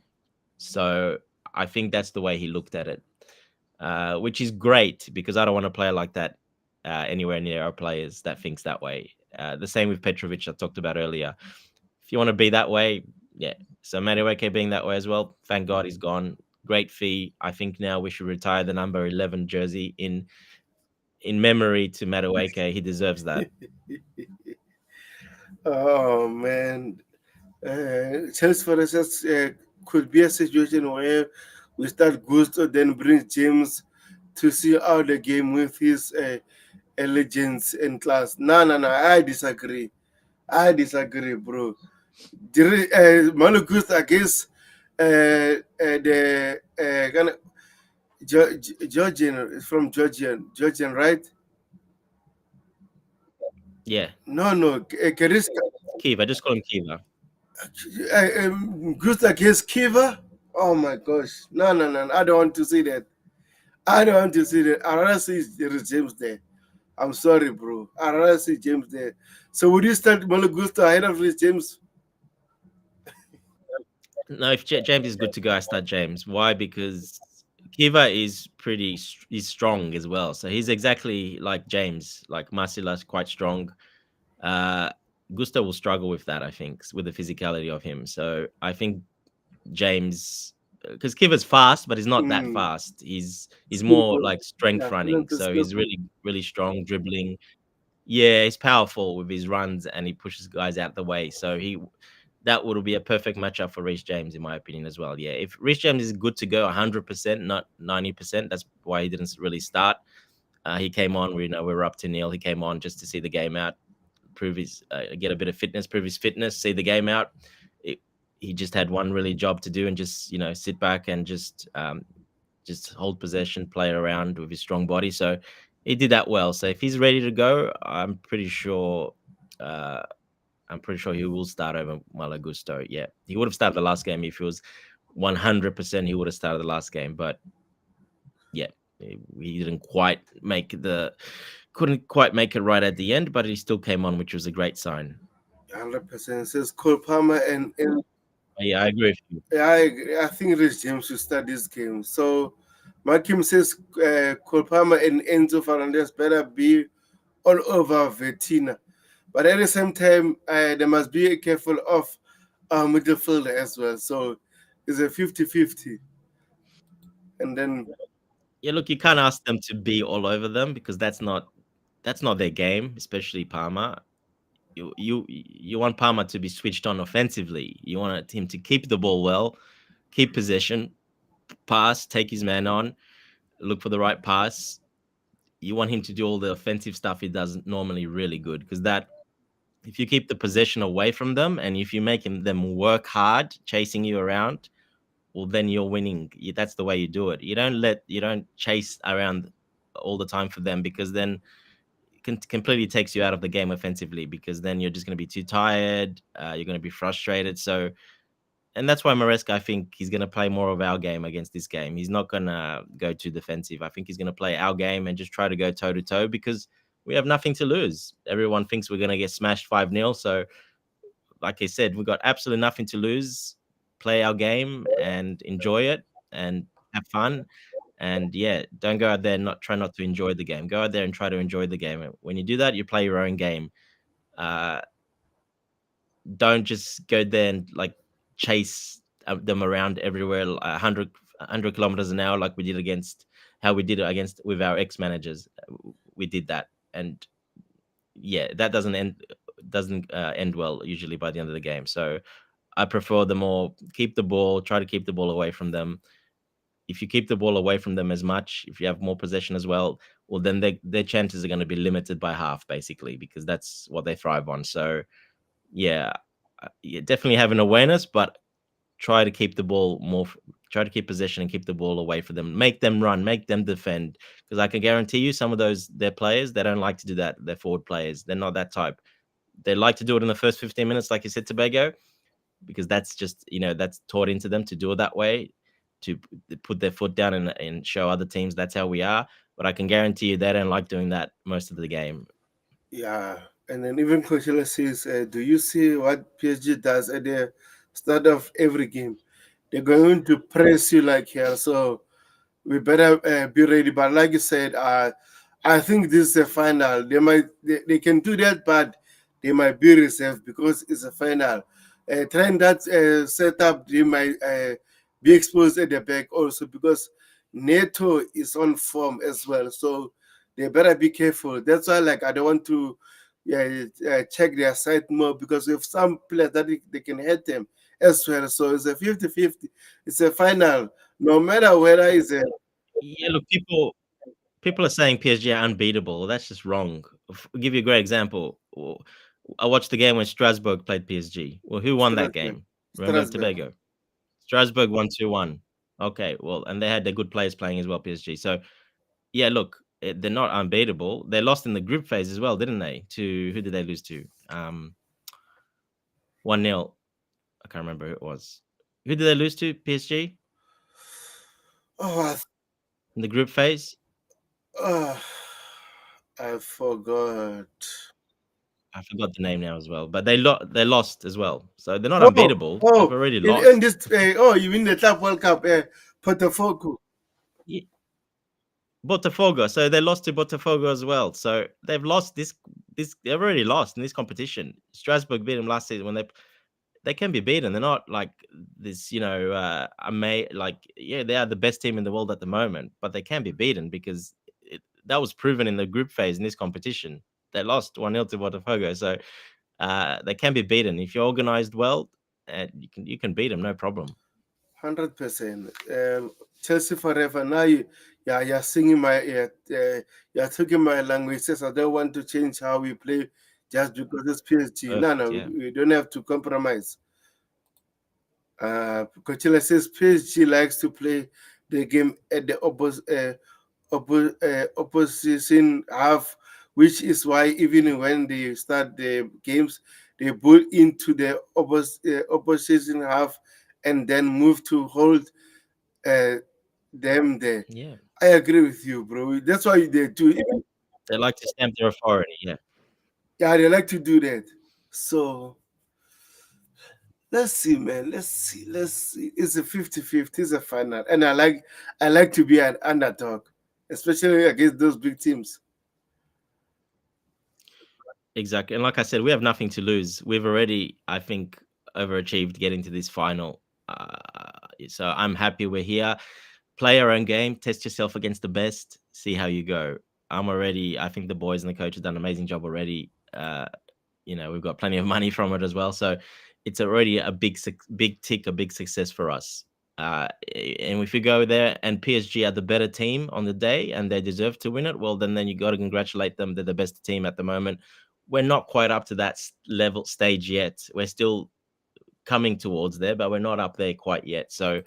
So I think that's the way he looked at it, which is great because I don't want to play like that anywhere near our players that thinks that way. The same with Petrovic I talked about earlier. If you want to be that way, yeah. So Madueke being that way as well, thank God he's gone. Great fee. I think now we should retire the number 11 jersey in in memory to Madueke. He deserves that. Oh man, Chelsea for instance could be a situation where we start Gusto, then bring James to see out the game with his legends in class. No, no, no. I disagree. I disagree, bro. Malo Gusto against the Georgian from Georgian, right? Yeah, No, no, Kariska. Kiva. Just call him Kiva. Goose against Kiva. Oh my gosh. No, no, no. I don't want to see that. I don't want to see that. I rather see James there. I'm sorry, bro. I rather see James there. So would you start Malo Gusto ahead of Rhys James? No, if James is good to go, I start James. Why? Because Kiva is he's strong as well. So he's exactly like James. Like Marcila's quite strong. Uh, Gusto will struggle with that, I think, with the physicality of him. So I think James, because Kiva's fast, but he's not that Mm. fast. He's more Skillful. like strength Yeah, running. Philip is So he's skillful. really strong dribbling. Yeah, he's powerful with his runs and he pushes guys out the way. So that would be a perfect matchup for Reece James, in my opinion, as well. Yeah, if Reece James is good to go 100%, not 90%, that's why he didn't really start. He came on, we were up to nil. He came on just to see the game out, prove his, get a bit of fitness, prove his fitness, see the game out. It, he just had one really job to do and just, sit back and just hold possession, play around with his strong body. So he did that well. So if he's ready to go, Uh, I'm pretty sure he will start over Malagusto. Yeah, he would have started the last game if he was 100%. He would have started the last game, but yeah, he didn't quite couldn't quite make it right at the end, but he still came on, which was a great sign. 100%. Says Cole Palmer and Yeah, I agree with you. yeah, I think Rich James should start this game. So Makim says Cole Palmer and Enzo Fernandez better be all over Vetina. But at the same time, they must be careful of midfielder as well. So it's a 50-50. And then, Yeah, look, you can't ask them to be all over them because that's not their game, especially Palmer. You want Palmer to be switched on offensively. You want him to keep the ball well, keep possession, pass, take his man on, look for the right pass. You want him to do all the offensive stuff he does normally really good because that if you keep the possession away from them and if you make them work hard chasing you around, well then you're winning. That's the way you do it. You don't chase around all the time for them because then completely takes you out of the game offensively because then you're just going to be too tired. You're going to be frustrated. So and that's why Maresca, I think he's going to play more of our game against this game. He's not going to go too defensive. I think he's going to play our game and just try to go toe to toe because we have nothing to lose. Everyone thinks we're going to get smashed 5-0. So, like I said, we've got absolutely nothing to lose. Play our game and enjoy it and have fun. And yeah, don't go out there and not try not to enjoy the game. Go out there and try to enjoy the game. When you do that, you play your own game. Uh, don't just go there and like chase them around everywhere 100 kilometers an hour like we did against how we did it against with our ex-managers. We did that and yeah, that doesn't end well usually by the end of the game. So I prefer the more keep the ball, try to keep the ball away from them. If you keep the ball away from them as much, if you have more possession as well, well then their chances are going to be limited by half basically because that's what they thrive on. So yeah, yeah, definitely have an awareness, but try to keep the ball more. Try to keep possession and keep the ball away from them. Make them run, make them defend. Because I can guarantee you, some of those their players they don't like to do that. They're forward players. They're not that type. They like to do it in the first 15 minutes, like you said, Tobago, because that's just that's taught into them to do it that way, to put their foot down and show other teams that's how we are. But I can guarantee you they don't like doing that most of the game. yeah. And then even Coachella says, do you see what PSG does at the start of every game? They're going to press you like hell. So we better be ready. But like you said, I think this is a final. They can do that, but they might be reserved because it's a final. Trying that setup, they might be exposed at the back also because NATO is on form as well. So they better be careful. That's why, like, I don't want to, yeah, check their side more because with some players that they can hit them as well. So it's a 50-50. It's a final. No matter whether it's a Yeah, look, people are saying PSG are unbeatable. That's just wrong. I'll give you a great example. I watched the game when Strasbourg played PSG. Well, who won that Strasbourg. game? Remember Strasbourg. Tobago? Strasbourg won 2-1. Okay, well, and they had their good players playing as well, PSG. So, yeah, look, they're not unbeatable. They lost in the group phase as well, didn't they? To who did they lose to? 1-0. I can't remember who it was. Who did they lose to? PSG Oh, in the group phase? oh, I forgot. I forgot the name now as well, but they lost as well. So they're not Oh, unbeatable. They've oh, already in lost. this, oh, you mean the Club World Cup, Petrovic. Ye Botafogo. So they lost to Botafogo as well. So they've lost this they've already lost in this competition. Strasbourg beat them last season when they can be beaten. They're not like this, like, yeah, they are the best team in the world at the moment, but they can be beaten because that was proven in the group phase in this competition. They lost 1-0 to Botafogo. So they can be beaten. If you're organized well, you can beat them, no problem. 100%. Chelsea forever. Now you're singing you're talking my language. Says I don't want to change how we play just because it's PSG. No, Perfect, no, yeah. we don't have to compromise. Coachella says PSG likes to play the game at the opposition half, which is why even when they start the games, they bull into the opposition half and then move to hold uh, them there. Yeah. I agree with you, bro. That's why they do. They like to stamp their authority, yeah. Yeah, they like to do that. So let's see, man. Let's see. Let's see. It's a 50-50. It's a final. And I like to be an underdog, especially against those big teams. Exactly. And like I said, we have nothing to lose. We've already, I think, overachieved getting to this final. So I'm happy we're here. Play your own game, test yourself against the best, see how you go. I think the boys and the coach have done an amazing job already. We've got plenty of money from it as well. So it's already a big tick, a big success for us. And if you go there and PSG are the better team on the day and they deserve to win it, well, then you got to congratulate them. They're the best team at the moment. We're not quite up to that level stage yet. We're still coming towards there, but we're not up there quite yet. So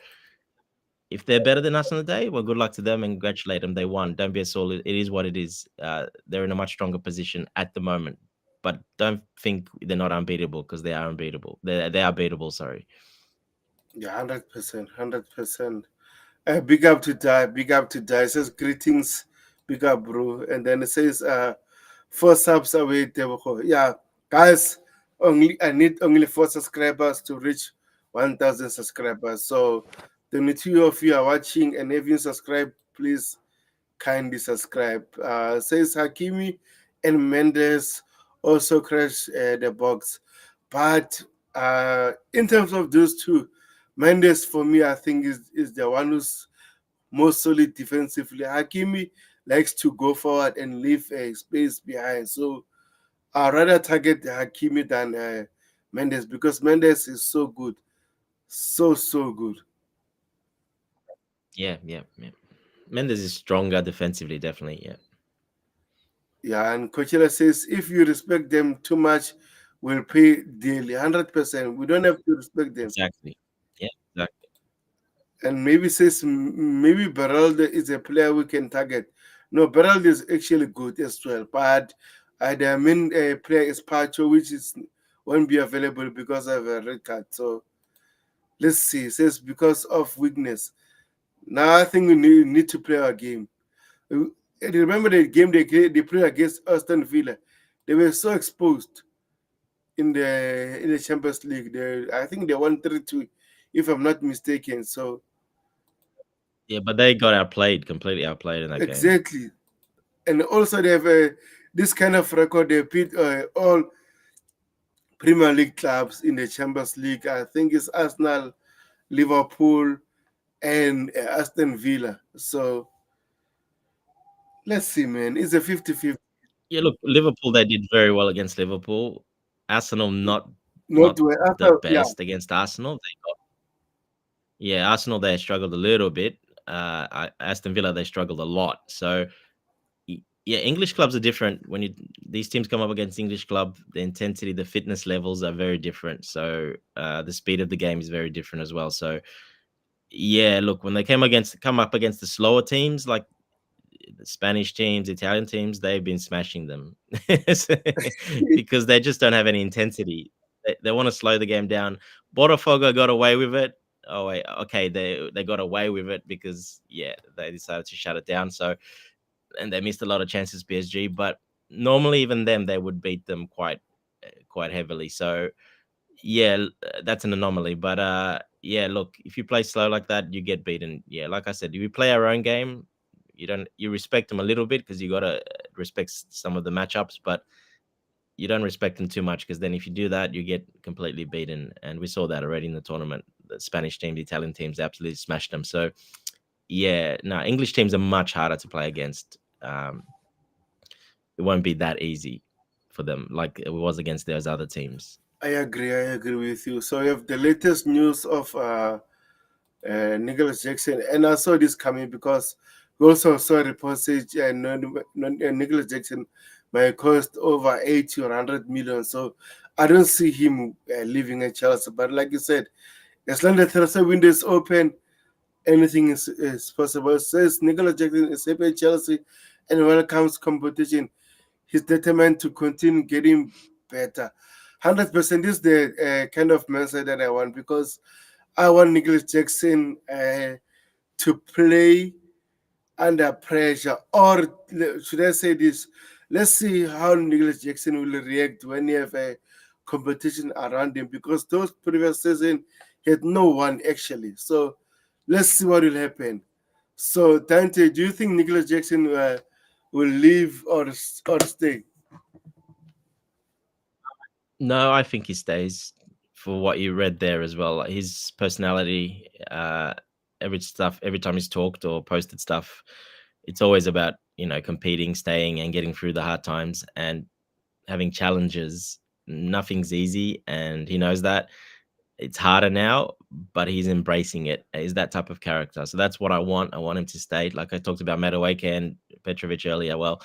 if they're better than us on the day, well, good luck to them and congratulate them. They won. Don't be a sore. It is what it is. They're in a much stronger position at the moment, but don't think they're not unbeatable because they are unbeatable. They are beatable. Sorry. Yeah, 100%, 100%. Big up to die, big up to die. It says greetings, big up, bro. And then it says, 4 subs away, Tebogo. Yeah, guys, I need only 4 subscribers to reach 1,000 subscribers. So, the two of you are watching and haven't subscribed, please kindly subscribe. Says Hakimi and Mendes also crashed the box. But in terms of those two, Mendes for me, I think is the one who's most solid defensively. Hakimi likes to go forward and leave a space behind. So I'd rather target Hakimi than Mendes because Mendes is so good. So good. Yeah, yeah, yeah. Mendes is stronger defensively, definitely. Yeah, Yeah, and Coachella says if you respect them too much, we'll pay daily. 100%. We don't have to respect them. exactly. Yeah, exactly. And maybe says maybe Beraldo is a player we can target. No, Beraldo is actually good as well, but the main player is Pacho, which is won't be available because of a red card. So let's see. It says because of weakness. Now I think we need to play our game. Remember the game they played against Aston Villa? They were so exposed in the Champions League. I think they won 3-2, if I'm not mistaken. So Yeah, but they got outplayed, completely outplayed in that game. exactly, and also they have this kind of record. They beat all Premier League clubs in the Champions League. I think it's Arsenal, Liverpool, and Aston Villa. So Let's see, man. It's a 50-50. Yeah, look, Liverpool, they did very well against Liverpool. Arsenal, Not not well. the After, yeah, best against Arsenal. Yeah, Arsenal, they struggled a little bit. Aston Villa, they struggled a lot. So yeah, English clubs are different. When you these teams come up against English club, the intensity, the fitness levels are very different. So the speed of the game is very different as well. So yeah, look, when they come up against the slower teams like the Spanish teams, Italian teams, they've been smashing them because they just don't have any intensity. They want to slow the game down. Botafogo got away with it. Oh wait, okay, they got away with it because yeah, they decided to shut it down. So and they missed a lot of chances, PSG. But normally, even them, they would beat them quite heavily. So yeah, that's an anomaly. But yeah, look, if you play slow like that, you get beaten. Yeah, like I said, if you play our own game, you respect them a little bit because you gotta respect some of the matchups, but you don't respect them too much because then if you do that, you get completely beaten. And we saw that already in the tournament. The Spanish team, the Italian teams absolutely smashed them. So yeah, no, English teams are much harder to play against. It won't be that easy for them like it was against those other teams. I agree. I agree with you. So we have the latest news of Nicolas Jackson, and I saw this coming because we also saw reports say Nicolas Jackson might cost over 80 or 100 million. So I don't see him leaving at Chelsea. But like you said, as long as the transfer window is open, anything is possible. Says Nicolas Jackson is happy at Chelsea, and when it comes to competition, he's determined to continue getting better. 100%. This is the kind of mindset that I want because I want Nicholas Jackson to play under pressure, or should I say this? Let's see how Nicholas Jackson will react when he have a competition around him because those previous season he had no one actually. So let's see what will happen. So Dante, do you think Nicholas Jackson will leave or stay? No, I think he stays for what you read there as well. Like his personality, every time he's talked or posted stuff, it's always about competing, staying, and getting through the hard times and having challenges. Nothing's easy, and he knows that it's harder now, but he's embracing it. He's that type of character, so that's what I want. I want him to stay. Like I talked about Madueke and Petrovic earlier. Well,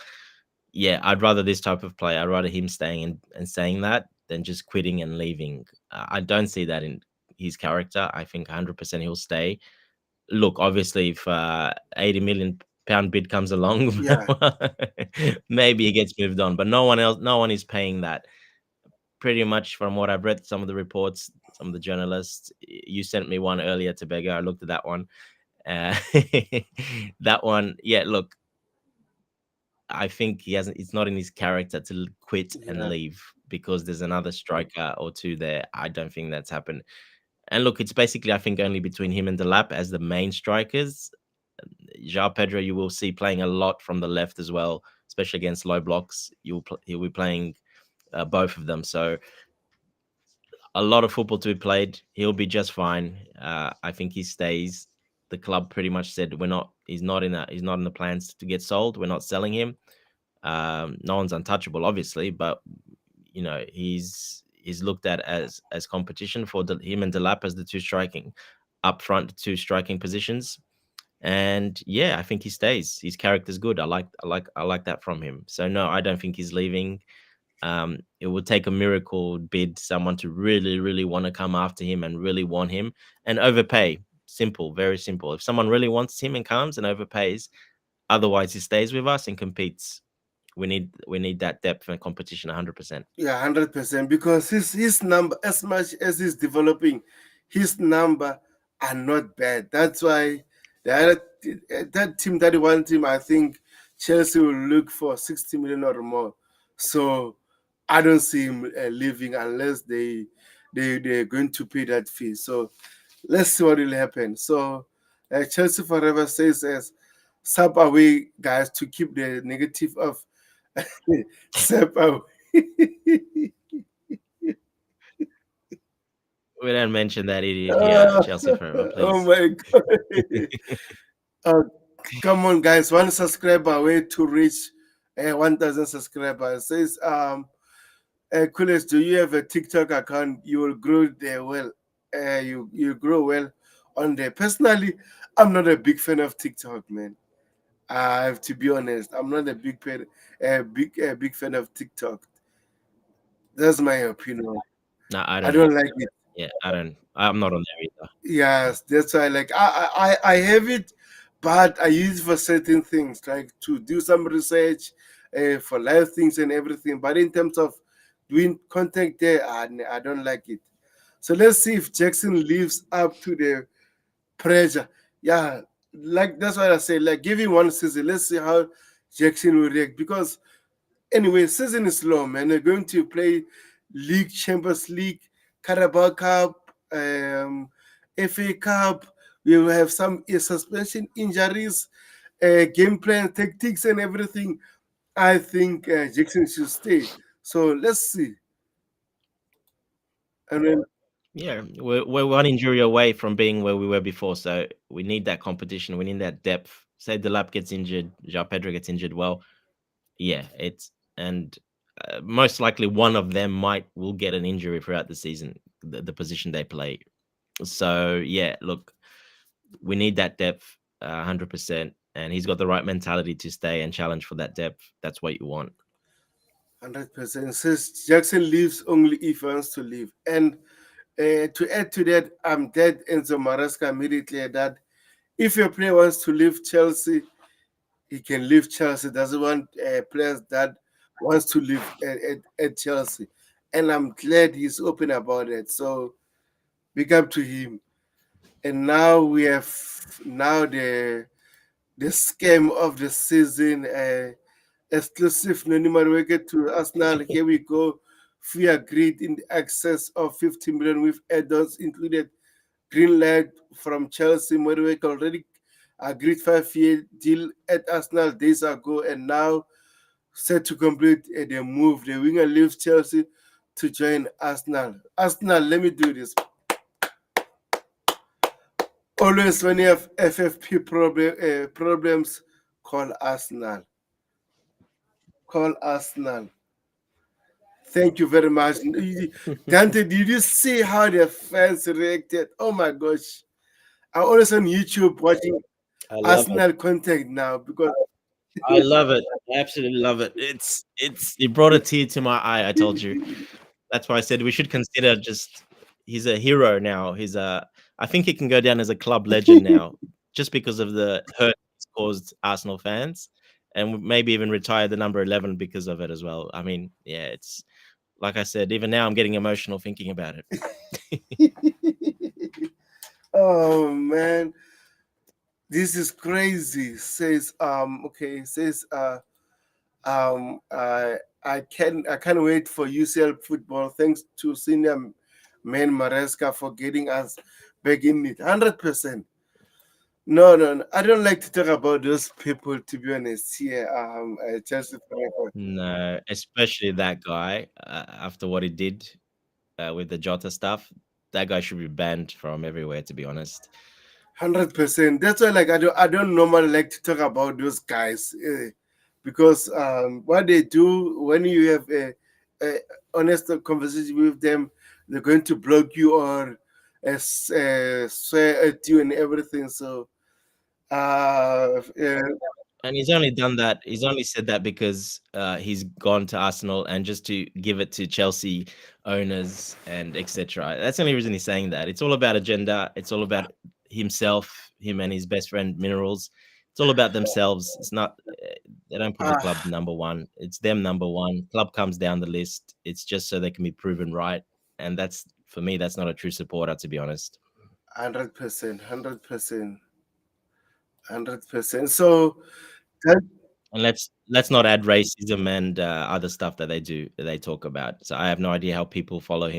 yeah, I'd rather this type of play. I'd rather him staying and saying that than just quitting and leaving. I don't see that in his character. I think 100% he'll stay. Look, obviously, if 80 million pound bid comes along, Yeah, maybe he gets moved on. But no one is paying that. Pretty much from what I've read, some of the reports, some of the journalists. You sent me one earlier to Beggar. I looked at that one. Uh, that one, yeah. Look, I think he hasn't. It's not in his character to quit and yeah, leave because there's another striker or two there. I don't think that's happened. And look, it's basically I think only between him and Delap as the main strikers. João Pedro, you will see playing a lot from the left as well, especially against low blocks. He'll be playing both of them. So a lot of football to be played. He'll be just fine. I think he stays. The club pretty much said we're not. He's not in the plans to get sold. We're not selling him. No one's untouchable, obviously, but he's looked at as competition for him and Delap as the two striking up front, two striking positions. And yeah, I think he stays. His character's good. I like that from him. So no, I don't think he's leaving. It would take a miracle bid, someone to really, really want to come after him and really want him and overpay. Simple, very simple. If someone really wants him and comes and overpays, otherwise he stays with us and competes. We need that depth and competition 100%. yeah, 100%. Because his number, as much as he's developing, his number are not bad. That's why the other that team that one team, I think Chelsea will look for 60 million or more. So I don't see him leaving unless they're going to pay that fee. So let's see what will happen. So Chelsea Forever says as sub away guys to keep the negative of sub away. We don't mention that idiot here, Chelsea forever, Oh please. my god. Come on, guys, 1 subscriber way to reach 1,000 subscribers. Says Kules, do you have a TikTok account? You will grow there well. You grow well on there. Personally, I'm not a big fan of TikTok, man. I have to be honest. I'm not a big fan of TikTok. That's my opinion. No, I I don't don't use like it. it. Yeah, I don't. I'm not on there either. Yes, that's why. Like I have it, but I use it for certain things, like to do some research, for live things and everything. But in terms of doing content there, I don't like it. So let's see if Jackson lives up to the pressure. Yeah, like that's what I say. Like give him 1 season. Let's see how Jackson will react because anyway, season is long, man. They're going to play League, Champions League, Carabao Cup, FA Cup. We will have some suspension injuries, game plan, tactics, and everything. I think Jackson should stay. So let's see. And then Yeah, we're one injury away from being where we were before, so we need that competition. We need that depth. Say Delap gets injured, João Pedro gets injured. Well, yeah, it's and most likely one of them will get an injury throughout the season, the position they play. So yeah, look, we need that depth, 100%, and he's got the right mentality to stay and challenge for that depth. That's what you want. 100% says Jackson leaves only if he wants to leave. And to add to that, I'm dead Enzo Maresca made it clear that if a player wants to leave Chelsea, he can leave Chelsea. Doesn't want players that wants to leave at Chelsea, and I'm glad he's open about it. So big up to him. And now we have now the scam of the season. Exclusive Noni Madueke to Arsenal. Here we go. We agreed in the excess of 50 million with add-ons included. Green light from Chelsea. Madueke already agreed 5-year deal at Arsenal days ago, and now set to complete the move. The winger leaves Chelsea to join Arsenal. Arsenal, let me do this. Always when you have FFP problems, call Arsenal. Call Arsenal. Thank you very much. Dante, did you see how the fans reacted? Oh my gosh. I'm always on YouTube watching I love it. Arsenal content now because I love it. I absolutely love it. It brought a tear to my eye. I told you. That's why I said we should consider just he's a hero now. I think he can go down as a club legend now, just because of the hurt he's caused Arsenal fans, and maybe even retire the number 11 because of it as well. I mean, yeah, it's like I said. Even now, I'm getting emotional thinking about it. oh man, this is crazy. Says okay, says I can't wait for UCL football. Thanks to senior man Maresca for getting us back in it. 100%. No, no, no. I don't like to talk about those people. To be honest, here, Chelsea fan. No, especially that guy after what he did with the Jota stuff. That guy should be banned from everywhere. To be honest. 100%. That's why, like, I don't normally like to talk about those guys, because what they do when you have a honest conversation with them, they're going to block you or swear at you and everything. So, yeah, And he's only done that. He's only said that because he's gone to Arsenal and just to give it to Chelsea owners and etc. That's the only reason he's saying that. It's all about agenda. It's all about himself, him and his best friend Minerals. It's all about themselves. It's not. They don't put the club ah, number one. It's them number one. Club comes down the list. It's just so they can be proven right. And that's for me. That's not a true supporter, to be honest. 100%, 100%, 100%. So, that, And let's not add racism and other stuff that they talk about. So I have no idea how people follow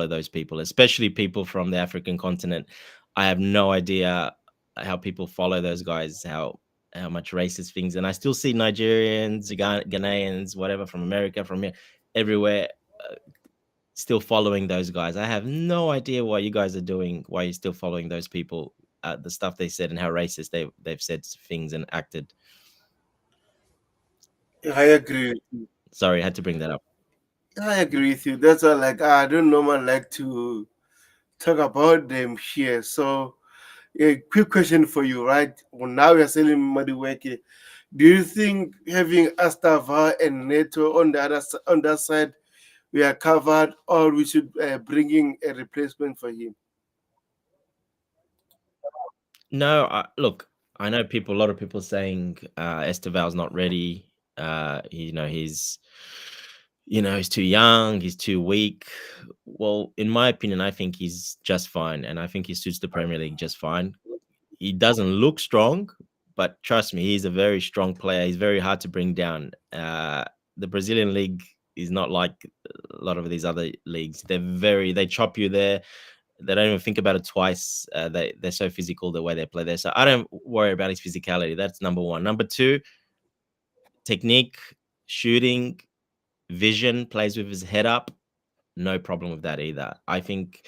those people, especially people from the African continent. I have no idea how people follow those guys, how much racist things. And I still see Nigerians, Ghanaians, whatever from America, from here, everywhere, still following those guys. I have no idea why you guys are doing, why you're still following those people. the stuff they said and how racist they've said things and acted. I agree with you. Sorry, I had to bring that up. I agree with you. That's why, like, I don't normally like to talk about them here. So, a quick question for you, right? Well, now we are selling Madueke. Do you think having Astava and Neto on the on that side, we are covered, or we should bring in a replacement for him? No, look, I know a lot of people saying Esteval's not ready. He's too young, he's too weak. Well, in my opinion, I think he's just fine, and I think he suits the Premier League just fine. He doesn't look strong, but trust me, he's a very strong player. He's very hard to bring down. The Brazilian league is not like a lot of these other leagues. They chop you there. They don't even think about it twice. They're so physical the way they play there. So I don't worry about his physicality. That's number one. Number two, technique, shooting, vision, plays with his head up. No problem with that either. I think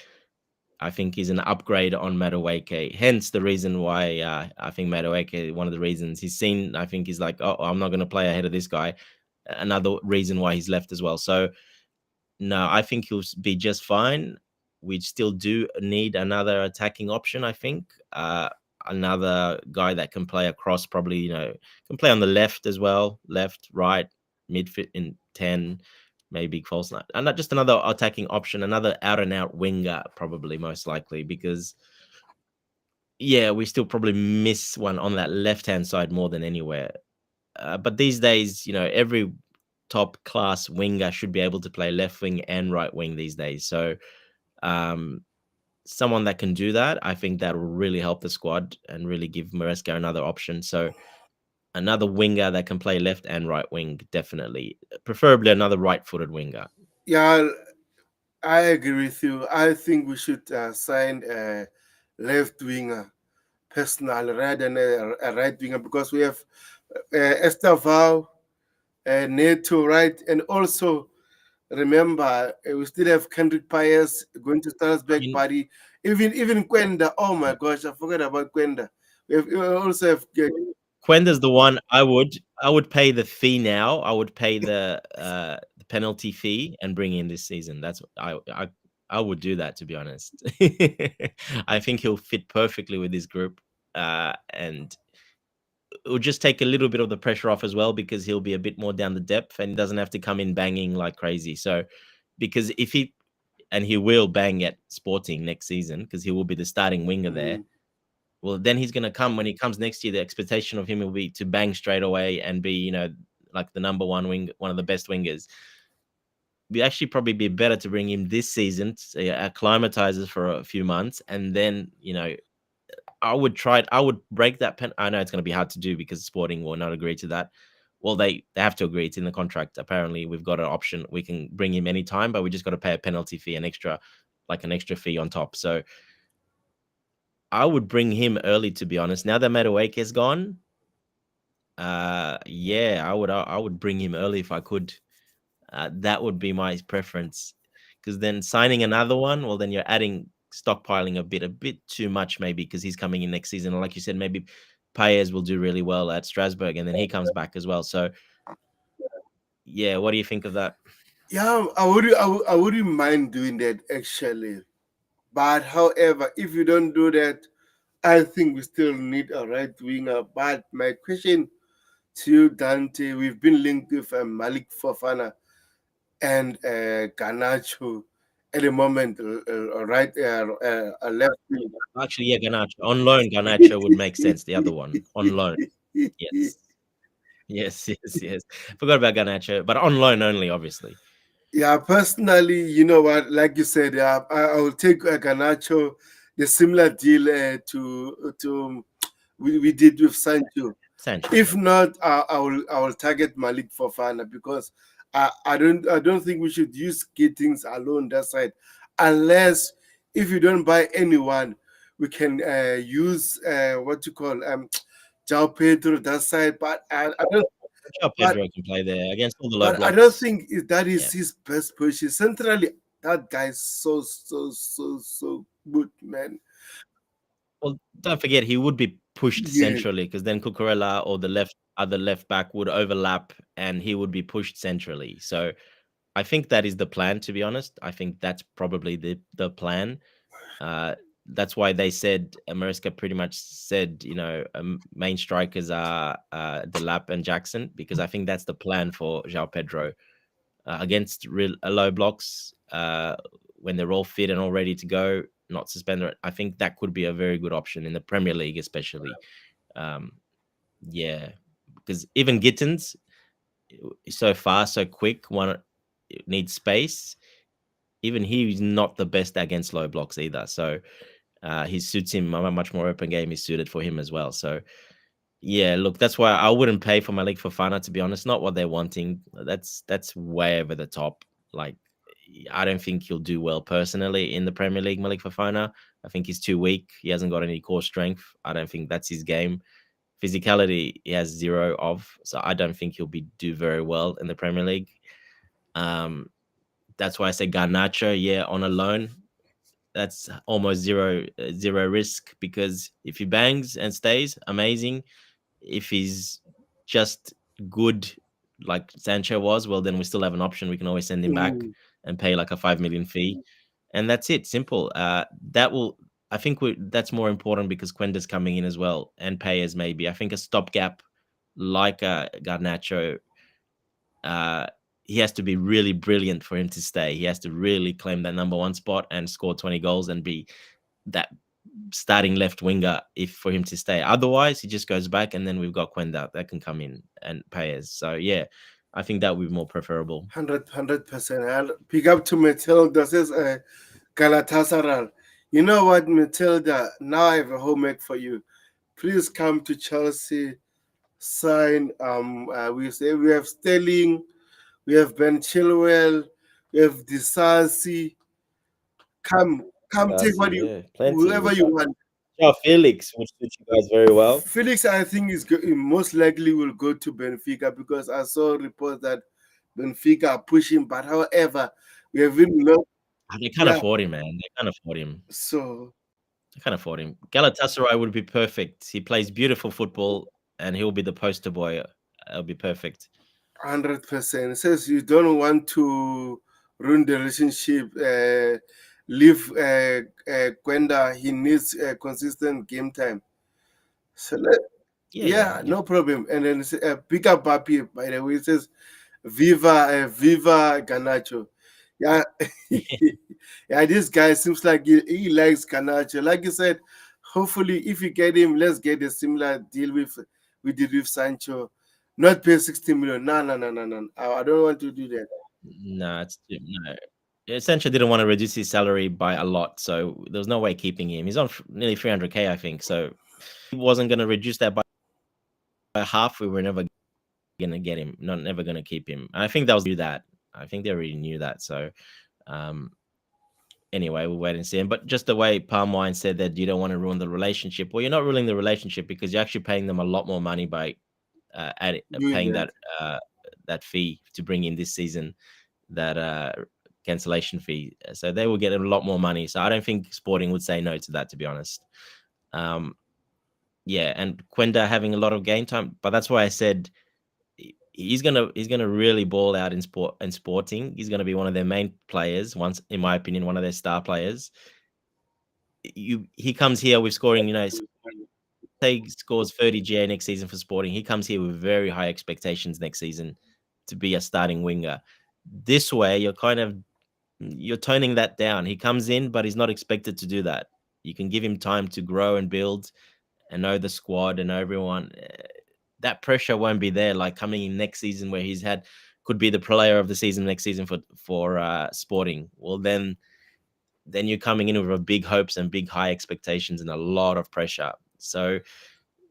he's an upgrade on Madueke. Hence the reason why I think Madueke, one of the reasons he's seen, I think he's like, oh, I'm not going to play ahead of this guy. Another reason why he's left as well. So no, I think he'll be just fine. We still do need another attacking option, I think. Another guy that can play across, probably, can play on the left as well, left, right, midfield in 10, maybe false nine. And not just another attacking option, another out and out winger, probably most likely, because yeah, we still probably miss one on that left hand side more than anywhere. But these days, every top class winger should be able to play left wing and right wing these days. So um, someone that can do that, I think that will really help the squad and really give Maresca another option. So another winger that can play left and right wing, definitely. Preferably another right-footed winger. Yeah, I agree with you. I think we should sign a left winger personally rather than a right winger because we have Estaval, Neto, right? And also, remember, we still have Kendrick Pius going to I Strasbourg, mean, buddy. Even Quenda. Oh my gosh, I forgot about Quenda. We also have Quenda's the one I would pay the fee now. I would pay the penalty fee and bring in this season. That's I would do that, to be honest. I think he'll fit perfectly with this group, and it will just take a little bit of the pressure off as well because he'll be a bit more down the depth and he doesn't have to come in banging like crazy. So, because if he and he will bang at Sporting next season because he will be the starting winger there. mm, Well, then he's going to come when he comes next year. The expectation of him will be to bang straight away and be, like the number one wing, one of the best wingers. We actually probably be better to bring him this season, so acclimatizes for a few months, and then I would break that pen. I know it's going to be hard to do because Sporting will not agree to that. Well, they have to agree. It's in the contract. Apparently, we've got an option. We can bring him anytime, but we just got to pay a penalty fee, an extra fee on top. So I would bring him early, to be honest. Now that Madueke is gone, yeah, I would bring him early if I could. That would be my preference. Because then signing another one, well, then you're adding stockpiling a bit too much, maybe because he's coming in next season. And like you said, maybe Paez will do really well at Strasbourg, and then he comes back as well. So, yeah, what do you think of that? yeah, I wouldn't mind doing that actually. But however, if you don't do that, I think we still need a right winger. But my question to you, Dante, we've been linked with Malik Fofana and Ganacho at the moment, right, a left wing. Actually, yeah, Garnacho. On loan, Garnacho would make sense. The other one. On loan. Yes. Yes, yes, yes. Forgot about Garnacho, but on loan only, obviously. Yeah, personally, you know what? Like you said, yeah, I will take Ganacho, the similar deal to we did with Sancho. Sancho, yeah. If not, I will target Malik Fofana because I don't think we should use Gittings alone that side, unless if you don't buy anyone, we can use what you call Jao Pedro that side. But I don't. Sure, But Pedro can play there against all the low but I don't blocks. think that is Yeah. his best position. Centrally, that guy is so good, man. Well, don't forget he would be pushed Yeah, centrally because then Cucurella or the other left back would overlap and he would be pushed centrally. So I think that is the plan. To be honest, I think that's probably the plan. Uh, that's why they said America pretty much said, main strikers are Delap and Jackson because I think that's the plan for João Pedro against real low blocks when they're all fit and all ready to go, not suspended. I think that could be a very good option in the Premier League, especially. Um, yeah, because even Gittins is so fast, so quick, one needs space. Even he's not the best against low blocks either. So he suits him a much more open game is suited for him as well. So yeah, look, that's why I wouldn't pay for Malik Fofana, to be honest. Not what they're wanting. That's way over the top. Like I don't think he'll do well personally in the Premier League, Malik Fofana. I think he's too weak. He hasn't got any core strength. I don't think that's his game. Physicality he has zero of. So I don't think he'll be do very well in the Premier League. Um that's why I say Garnacho, yeah, on a loan. That's almost zero risk because if he bangs and stays, amazing. If he's just good like Sancho was, well, then we still have an option. We can always send him back mm, and pay like a 5 million fee, and that's it. Simple. That will. I think that's more important because Quenda's coming in as well, and Payers maybe. I think a stopgap like Garnacho, uh, he has to be really brilliant for him to stay. He has to really claim that number one spot and score 20 goals and be that starting left winger if for him to stay. Otherwise, he just goes back, and then we've got Quenda that can come in and pay us. So yeah, I think that would be more preferable. 100%. I'll pick up to Matilda says Galatasaray. You know what, Matilda? Now I have a homework for you. Please come to Chelsea. Sign. We say we have Sterling, we have Ben Chilwell, we have Disasi. Come, take Darcy, what you, yeah, plenty. whoever We you got want. Felix would suit you guys very well. Felix, I think most likely will go to Benfica because I saw reports that Benfica are pushing. But however, we have been They can't yeah. afford him, man. They can't afford him. So They can't afford him. Galatasaray would be perfect. He plays beautiful football, and he'll be the poster boy. It'll be perfect. 100%. It says you don't want to ruin the relationship. Leave Gwenda. He needs consistent game time. So Yeah, yeah, yeah, yeah. no problem. And then pick up Papi. By the way, it says Viva Ganacho. Yeah, yeah. This guy seems like he likes Ganacho. Like you said, hopefully, if you get him, let's get a similar deal with we did with Sancho. Not pay 60 million. No, no, no, no, no. I don't want to do that. No, no. Essentially, didn't want to reduce his salary by a lot, so there was no way keeping him. He's on nearly 300K, I think. So he wasn't going to reduce that by half. We were never going to get him. Not never going to keep him. I think that was knew that. I think they already knew that. So um, anyway, we'll wait and see. But just the way Palm Wine said that you don't want to ruin the relationship. Well, you're not ruining the relationship because you're actually paying them a lot more money by Doing paying that. that fee to bring in this season. That cancellation fee. So they will get a lot more money. So I don't think Sporting would say no to that, to be honest. Um, yeah, and Quenda having a lot of game time, but that's why I said he's gonna really ball out in Sporting. He's gonna be one of their main players. Once, in my opinion, one of their star players. He comes here with scoring. Say he scores 30 GA next season for Sporting. He comes here with very high expectations next season to be a starting winger. This way, you're toning that down. He comes in, but he's not expected to do that. You can give him time to grow and build and know the squad and know everyone. That pressure won't be there. Like coming in next season, where he's had could be the player of the season next season for Sporting. Well, then you're coming in with a big hopes and big high expectations and a lot of pressure. So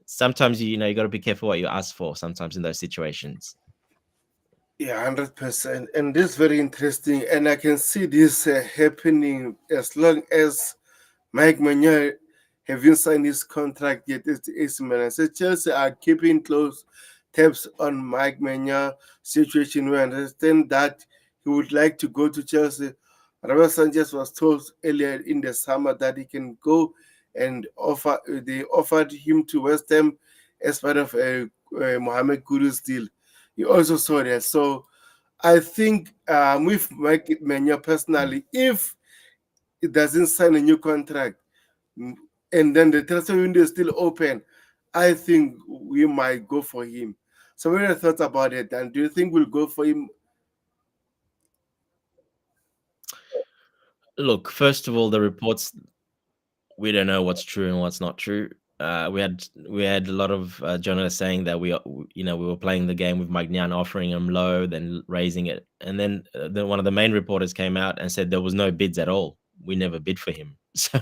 sometimes you got to be careful what you ask for. Sometimes in those situations. Yeah, 100%. And this is very interesting. And I can see this happening as long as Mike Maignan haven't signed his contract yet. It's the AC Milan. So Chelsea are keeping close tabs on Mike Maignan situation. We understand that he would like to go to Chelsea. Robert Sanchez was told earlier in the summer that he can go and they offered him to West Ham as part of a Mohamed Kudus deal. You also saw that. So I think with Mike Maignan personally, if it doesn't sign a new contract, and then the transfer window is still open, I think we might go for him. So what are your thoughts about it? And do you think we'll go for him? Look, first of all, the reports, we don't know what's true and what's not true. We had a lot of journalists saying that we were playing the game with Maignan, offering him low, then raising it, and then one of the main reporters came out and said there was no bids at all. We never bid for him. So,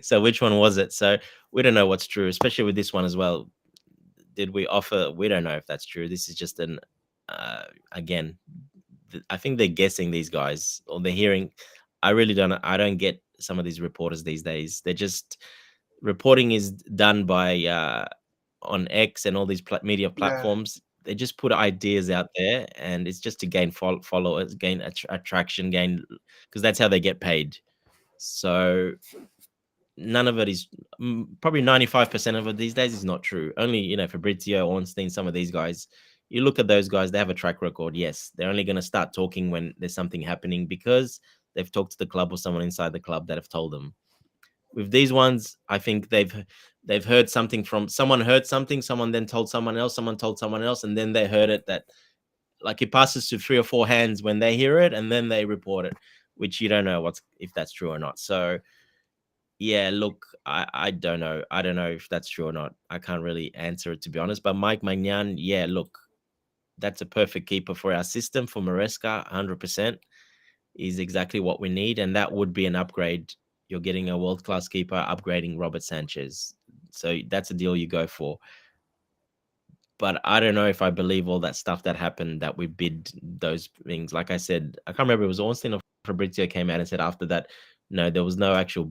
so which one was it? So we don't know what's true, especially with this one as well. Did we offer? We don't know if that's true. This is just an again. I think they're guessing, these guys, or they're hearing. I really don't. I don't get some of these reporters these days. They're just reporting is done by on X and all these media Yeah, platforms. They just put ideas out there, and it's just to gain followers, gain attraction, gain, because that's how they get paid. So none of it is, probably 95% of it these days is not true. Only, Fabrizio, Ornstein, some of these guys. You look at those guys; they have a track record. Yes, they're only going to start talking when there's something happening because they've talked to the club or someone inside the club that have told them. With these ones, I think they've heard something from someone, heard something, someone then told someone told someone else, and then they heard it, that like it passes to 3 or 4 hands when they hear it, and then they report it, which you don't know if that's true or not. So yeah, look, I don't know. I don't know if that's true or not. I can't really answer it, to be honest. But Mike Maignan, yeah, look, that's a perfect keeper for our system, for Maresca, 100%. Is exactly what we need, and that would be an upgrade. You're getting a world-class keeper, upgrading Robert Sanchez. So that's a deal you go for. But I don't know if I believe all that stuff that happened, that we bid those things. Like I said, I can't remember, it was Ornstein or Fabrizio came out and said after that, no, there was no actual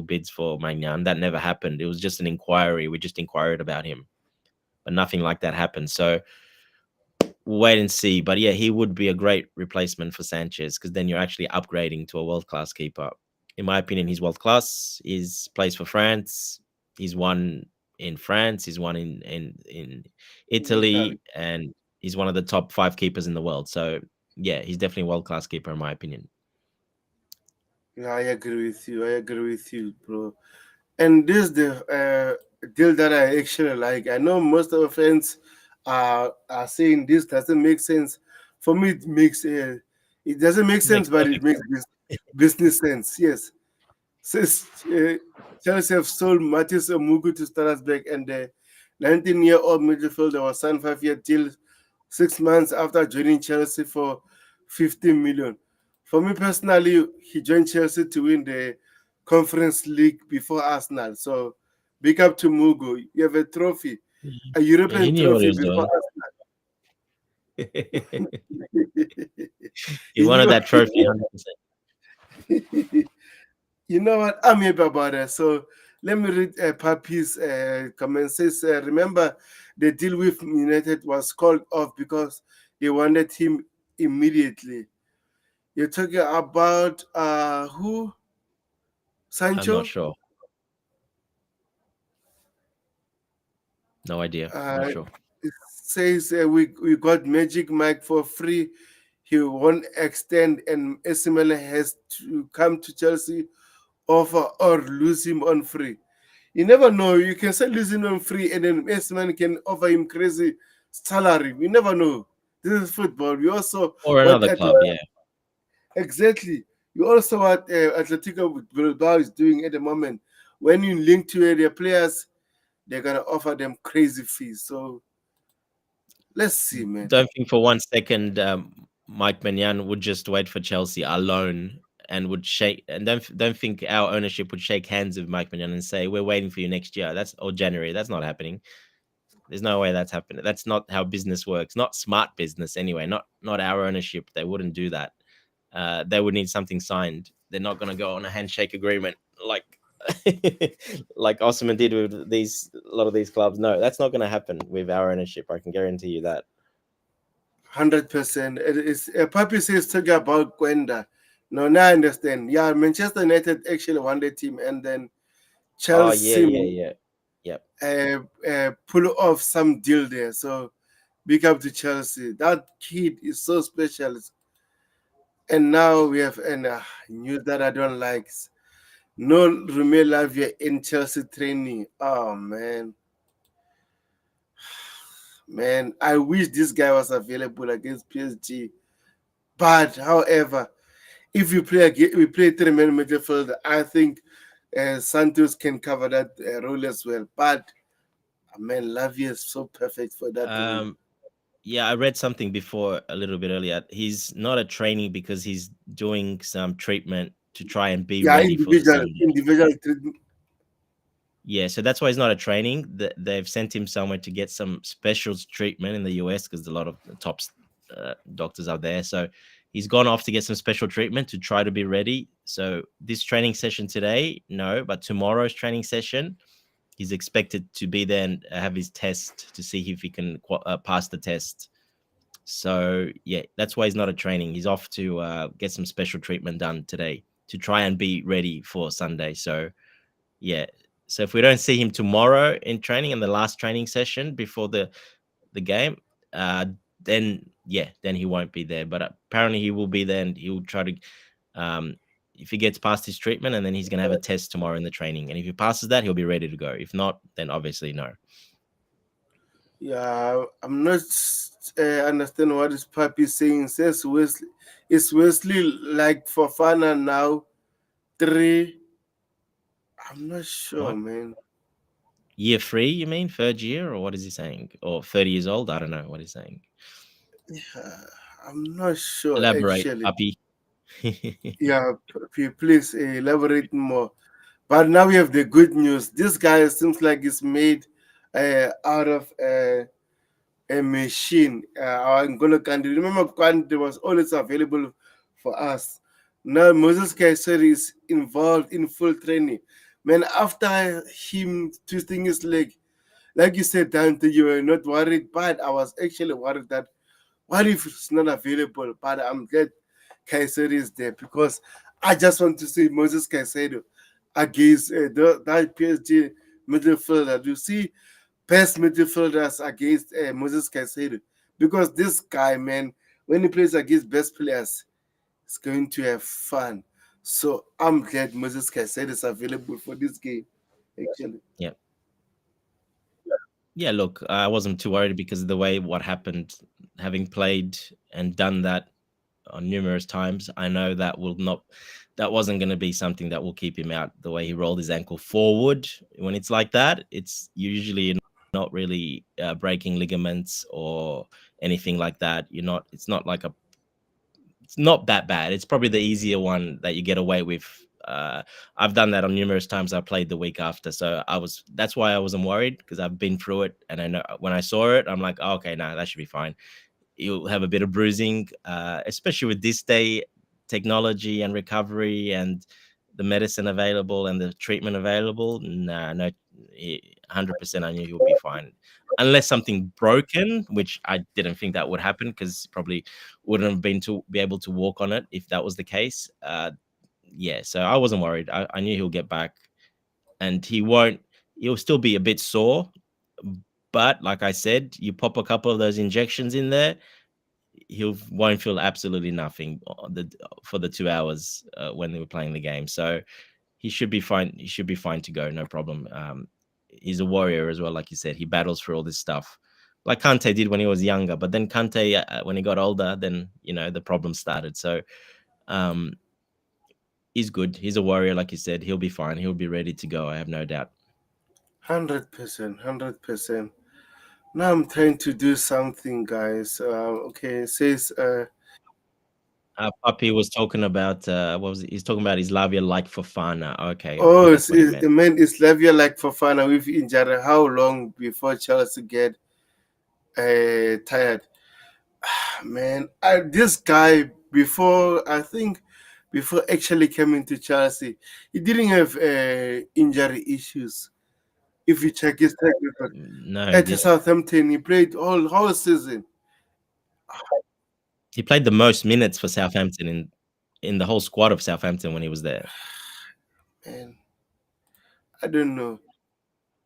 bids for Maignan. That never happened. It was just an inquiry. We just inquired about him, but nothing like that happened. So we'll wait and see. But yeah, he would be a great replacement for Sanchez, because then you're actually upgrading to a world-class keeper. In my opinion, he's world-class. He's plays for France. He's won in France. He's won in Italy. Italy, and he's one of the top 5 keepers in the world. So yeah, he's definitely a world-class keeper in my opinion. Yeah, I agree with you. I agree with you, bro. And this is the deal that I actually like. I know most of the fans are saying this doesn't make sense. For me, it doesn't make It makes sense, but it perfect makes sense. business sense. Yes. Since Chelsea have sold Mathis Amougou to Strasbourg, and the 19-year-old midfielder was signed 5-year deal 6 months after joining Chelsea for 15 million. For me personally, he joined Chelsea to win the Conference League before Arsenal. So big up to Mugo. You have a trophy, a Yeah, he European knew what he trophy was before doing. Arsenal. He he wanted knew. that trophy 100%. You know what? I'm happy about it. So let me read Papi's comment. Says, remember, the deal with United was called off because they wanted him immediately. You're talking about who? I'm not Sancho? sure. No idea. Not Uh, sure. it says we got Magic Mike for free. He won't extend, and AC Milan has to come to Chelsea, offer or lose him on free. You never know. You can say losing on free, and then AC Milan can offer him crazy salary. We never know. This is football. We also Or what another club, yeah. exactly. You also what Atletico Bilbao is doing at the moment. When you link to their players, they're gonna offer them crazy fees. So let's see, man. Don't think for 1 second Mike Maignan would just wait for Chelsea alone and would shake, and don't think our ownership would shake hands with Mike Maignan and say we're waiting for you next year. That's or January. That's not happening. There's no way that's happening. That's not how business works. Not smart business anyway. Not our ownership. They wouldn't do that. They would need something signed. They're not going to go on a handshake agreement like like Osman did with a lot of these clubs. No, that's not going to happen with our ownership. I can guarantee you that. 100%. It is Papi says talking about Gwenda. No, now I understand. Yeah, Manchester United actually wanted him, and then Oh yeah, Chelsea yeah, yeah. Yep. pull off some deal there. So big up to Chelsea. That kid is so special. And now we have news that I don't like. No Romeo Lavia in Chelsea training. Oh man, I wish this guy was available against PSG. But however, if we play three-man midfield, I think Santos can cover that role as well. But man, Lavia is so perfect for that role. Um, yeah, I read something before a little bit earlier. He's not a training because he's doing some treatment to try and be Yeah, ready for the individual, Sunday. individual treatment. Yeah, so that's why he's not a training. They've sent him somewhere to get some special treatment in the US because a lot of the top doctors are there. So he's gone off to get some special treatment to try to be ready. So this training session today, no, but tomorrow's training session, he's expected to be there and have his test to see if he can pass the test. So yeah, that's why he's not a training. He's off to get some special treatment done today to try and be ready for Sunday. So yeah. So if we don't see him tomorrow in training in the last training session before the game, uh, then yeah, then he won't be there. But apparently he will be there, and he'll try to. Um, if he gets past his treatment, and then he's gonna have a test tomorrow in the training, and if he passes that, he'll be ready to go. If not, then obviously no. Yeah, I'm not understand what this puppy saying. Says Wesley, is Wesley like for Fana now? Three? I'm not sure, What man. year three? You mean third year, or what is he saying? Or 30 years old? I don't know what he's saying. Yeah, I'm not sure Elaborate, actually. puppy. Yeah, please elaborate more. But now we have the good news. This guy seems like he's made out of a machine. Our N'Golo Kante. Remember, Kante was always available for us. Now Moses Kaiseri is involved in full training. Man, after him twisting his leg, like you said, Dante, you were not worried, but I was actually worried that what if it's not available? But I'm glad Kaiseri is there because I just want to see Moses Caicedo against that PSG midfielder. You see, best midfielders against Moses Caicedo because this guy, man, when he plays against best players, he's going to have fun. So I'm glad Moses Caicedo is available for this game. Actually, Yeah. Yeah, look, I wasn't too worried because of the way what happened, having played and done that on numerous times. I know that wasn't going to be something that will keep him out. The way he rolled his ankle forward when it's like that, it's usually not really breaking ligaments or anything like that. You're not. It's not that bad. It's probably the easier one that you get away with. I've done that on numerous times. I played the week after, so that's why I wasn't worried because I've been through it, and I know when I saw it, I'm like, oh, okay, nah, that should be fine. You'll have a bit of bruising, especially with this day technology and recovery and the medicine available and the treatment available. Nah, no, 100%. I knew he'll be fine, unless something broken, which I didn't think that would happen because probably wouldn't have been to be able to walk on it if that was the case. Yeah, so I wasn't worried. I knew he'll get back, and he won't. He'll still be a bit sore, but like I said, you pop a couple of those injections in there, he won't feel absolutely nothing for the 2 hours when they were playing the game. So he should be fine. He should be fine to go, no problem. He's a warrior as well, like you said. He battles for all this stuff, like Kante did when he was younger. But then Kante, when he got older, then the problem started. So um, he's good. He's a warrior, like you said. He'll be fine. He'll be ready to go. I have no doubt. 100%, 100%. Now I'm trying to do something, guys. Okay, it says Puppy was talking about what was it? He's talking about his Lavia like Fofana. Okay, I oh, think that's what he meant. it meant it's Lavia like Fofana with injury. How long before Chelsea get tired? Man, this guy before I think before actually coming to Chelsea, he didn't have injury issues. If you check his track record No, he at didn't. Southampton, he played all whole season. He played the most minutes for Southampton in the whole squad of Southampton when he was there. Man, I don't know.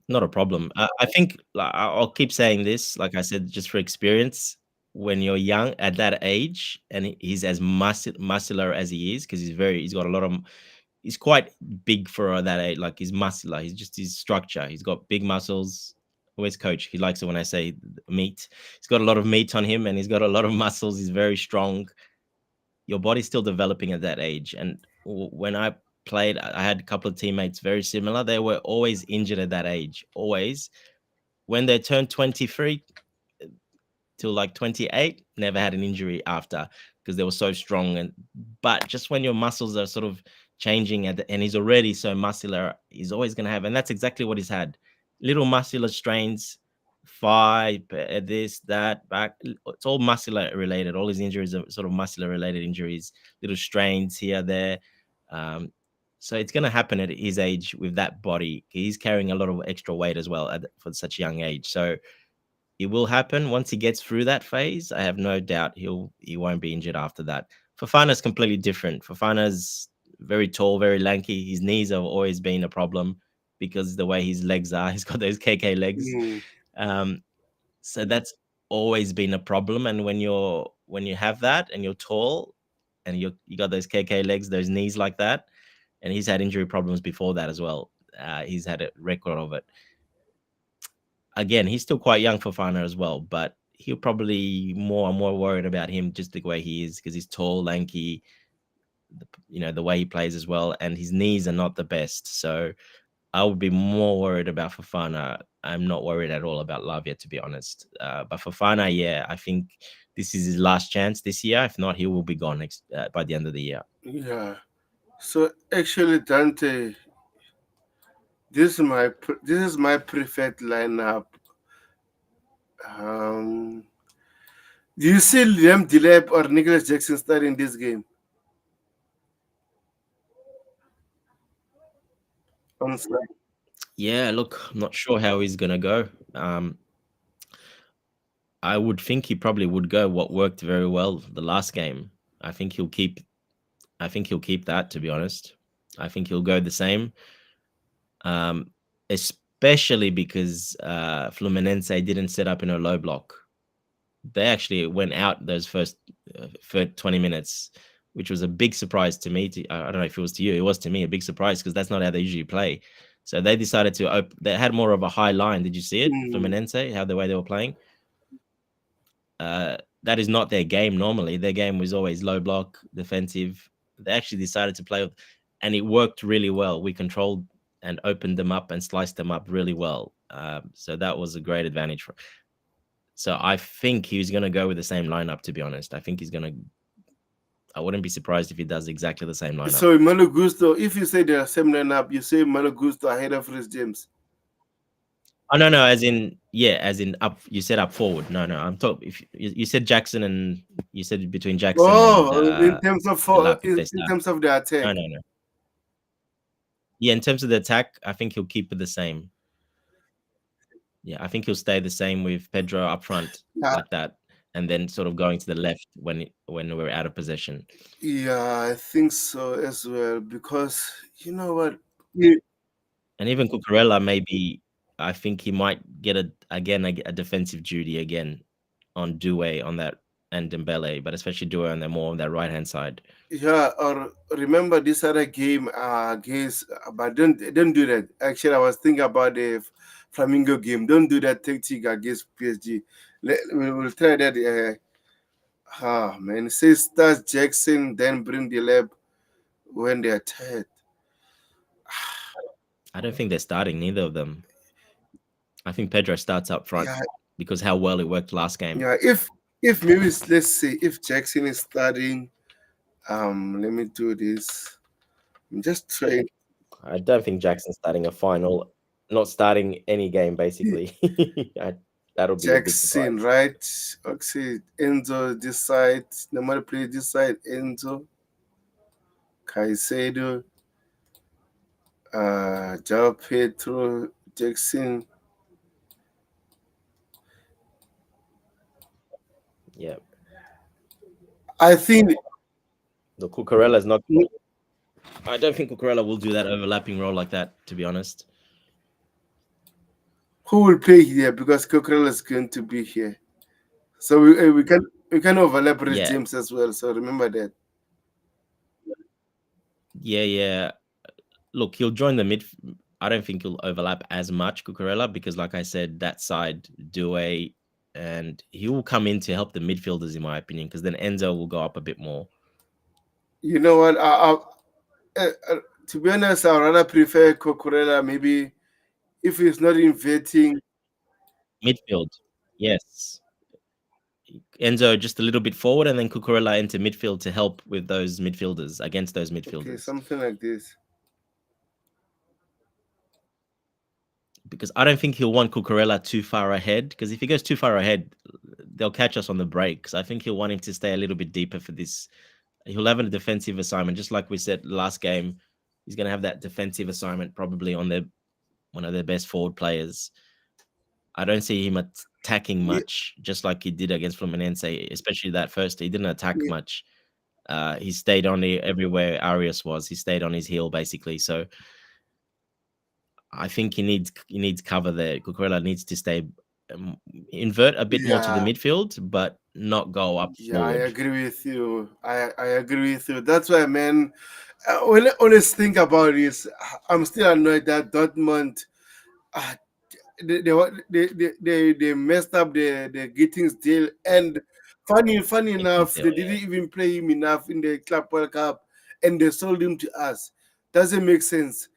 Not a problem. I think I'll keep saying this, like I said, just for experience. When you're young at that age, and he's as muscular as he is, because he's got a lot of, he's quite big for that age. Like he's muscular. He's just his structure. He's got big muscles. Where's coach? He likes it when I say meat. He's got a lot of meat on him, and he's got a lot of muscles. He's very strong. Your body's still developing at that age. And when I played, I had a couple of teammates very similar. They were always injured at that age, always. When they turned 23 till like 28, never had an injury after because they were so strong. And but just when your muscles are sort of changing and he's already so muscular, he's always going to have, and that's exactly what he's had. Little muscular strains, thigh, this, that, back. It's all muscular related. All his injuries are sort of muscular related injuries, little strains here, there. Um, so it's going to happen at his age with that body. He's carrying a lot of extra weight as well for such a young age. So it will happen once he gets through that phase. I have no doubt he won't be injured after that. Fofana's completely different. Fofana's very tall, very lanky. His knees have always been a problem because the way his legs are. He's got those KK legs. Mm. Um, so that's always been a problem. And when you have that and you're tall and you got those KK legs, those knees like that, and he's had injury problems before that as well. He's had a record of it. Again, he's still quite young for Fana as well, but he'll probably I'm more worried about him just the way he is because he's tall, lanky, the way he plays as well, and his knees are not the best. So I would be more worried about Fofana. I'm not worried at all about Lavia, to be honest. But Fofana, yeah, I think this is his last chance this year. If not, he will be gone next by the end of the year. Yeah. So actually, Dante, this is my preferred lineup. Um, do you see Liam Delap or Nicolas Jackson starting this game? On Sunday? Yeah, look, I'm not sure how he's gonna go. I would think he probably would go what worked very well the last game. I think he'll keep I think he'll keep that, to be honest. I think he'll go the same. Um, Especially because Fluminense didn't set up in a low block. They actually went out those first 20 minutes, which was a big surprise to me. I don't know if it was to you. It was to me a big surprise because that's not how they usually play. So they decided to they had more of a high line. Did you see it? Mm. Fluminense, how the way they were playing. That is not their game normally. Their game was always low block, defensive. They actually decided to play, and it worked really well. We controlled and opened them up and sliced them up really well. So that was a great advantage for. So I think he's going to go with the same lineup. To be honest, I think he's going to. I wouldn't be surprised if he does exactly the same lineup. So Malo Gusto, if you say they're same lineup, you say Malo Gusto ahead of Rhys James. Oh no, as in up. You said up forward. No, I'm talking. If you said Jackson and you said between Jackson and Oh, in terms of Delap if in, they in start. terms of the attack. No. Yeah, in terms of the attack, I think he'll keep it the same. Yeah, I think he'll stay the same with Pedro up front Yeah, like that, and then sort of going to the left when we're out of possession. yeah, I think so as well because you know what? Yeah, And even Cucurella, maybe I think he might get a defensive duty again on Doué on that and Dembele, but especially Doué on the more on that right hand side. yeah, or remember this other game against, but don't do that. Actually, I was thinking about the Flamingo game. Don't do that tactic against PSG. We'll try that. Man, say start Jackson, then bring the lab when they are tired. I don't think they're starting neither of them. I think Pedro starts up front Yeah, because how well it worked last game. yeah. If maybe let's say if Jackson is starting, let me do this. I'm just trying. I don't think Jackson's starting a final, not starting any game basically. That'll be a big Jackson, surprise. right? Okay, Enzo this side. Nobody play this side. Enzo, Caicedo, João Pedro, Jackson. Yeah, I think. the Cucurella is not. I don't think Cucurella will do that overlapping role like that. To be honest, Who will play here because Coquerel is going to be here. So we can overlap with Yeah, James as well. So remember that. yeah. Look, he'll join the mid. I don't think he'll overlap as much Cucurella because, like I said, that side Due, and he will come in to help the midfielders, in my opinion, because then Enzo will go up a bit more. You know what? To be honest, I rather prefer Cocorella. Maybe if he's not inverting. Midfield, yes. Enzo just a little bit forward, and then Cucurella into midfield to help with those midfielders against those Okay, midfielders. something like this. Because I don't think he'll want Cucurella too far ahead. Because if he goes too far ahead, they'll catch us on the breaks. I think he'll want him to stay a little bit deeper for this. He'll have a defensive assignment, just like we said last game. He's going to have that defensive assignment probably on one of their best forward players. I don't see him attacking Yeah, much, just like he did against Fluminense, especially that first. He didn't attack yeah, much. He stayed on everywhere Arias was. He stayed on his heel basically. So I think he needs cover there. Cucurella needs to stay um, invert a bit more to the yeah, midfield, but not go up yeah. I forward. agree with you. I agree with you. That's why, man. When I always think about this, I'm still annoyed that Dortmund. Uh, they messed up the Gittings deal, and funny Vikings enough, deal, they yeah. didn't even play him enough in the Club World Cup, and they sold him to us. Doesn't make sense.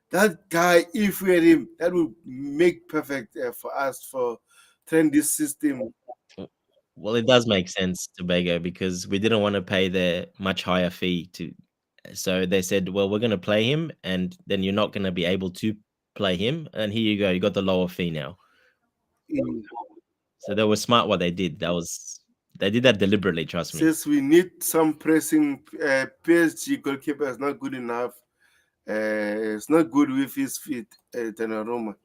That guy, if we had him, that would make perfect for us for train this system. Well, it does make sense, Tobago, because we didn't want to pay the much higher fee to. So they said, "Well, we're going to play him, and then you're not going to be able to play him, and here you go, you got the lower fee now." Mm. So they were smart what they did. They did that deliberately. Trust me. Says we need some pressing. PSG goalkeeper is not good enough. It's not good with his feet. Donnarumma.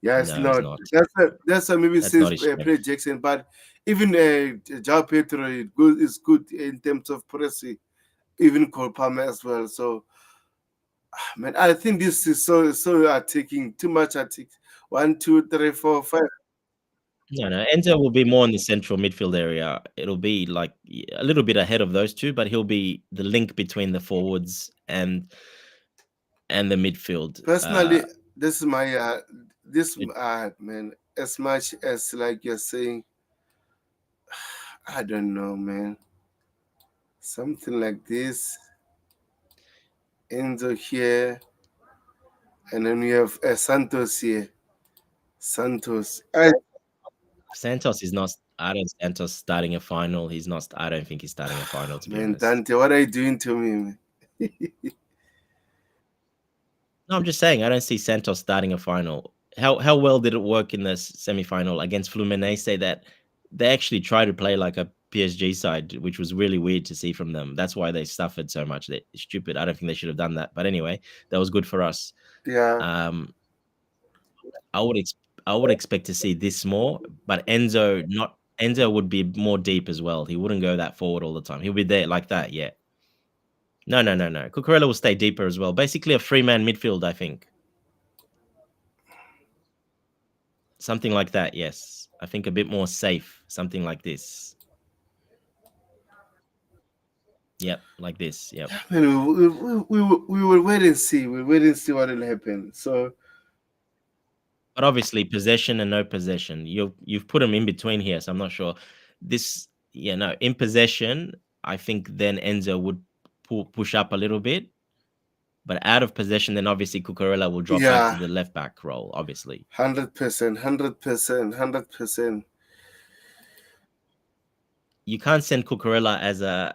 Yeah, it's No, it's not. not. That's a maybe That's not since his play strength. Jackson, but even Jao Pedro is good in terms of pressing. Even Cole Palmer as well. So, man, I think this is so taking too much. I think 1, 2, 3, 4, 5. No. Enzo will be more in the central midfield area. It'll be like a little bit ahead of those two, but he'll be the link between the forwards and the midfield. Personally, this is my this man. As much as like you're saying, I don't know, man. Something like this. Enzo here, and then we have Santos here. Santos. Santos is not. I don't. Santos starting a final. He's not. I don't think he's starting a final. To be Man, honest. Dante, what are you doing to me, man? No, I'm just saying. I don't see Santos starting a final. How well did it work in the semi-final against Fluminense? That they actually tried to play like a PSG side, which was really weird to see from them. That's why they suffered so much. They stupid. I don't think they should have done that. But anyway, that was good for us. Yeah, Um, I would I would expect to see this more, but Enzo would be more deep as well. He wouldn't go that forward all the time. He'll be there like that, yeah. No. Cucurella will stay deeper as well. Basically a three-man midfield, I think. Something like that, yes. I think a bit more safe, something like this. Yep, like this. Yep. man, we will wait and see. We'll wait and see what will happen. So, But obviously possession and no possession. You've put them in between here, so I'm not sure. This, yeah, no, in possession, I think then Enzo would push up a little bit. But out of possession, then obviously Cucurella will drop back to yeah, the left back role, obviously. 100%, 100%, 100%. You can't send Cucurella as a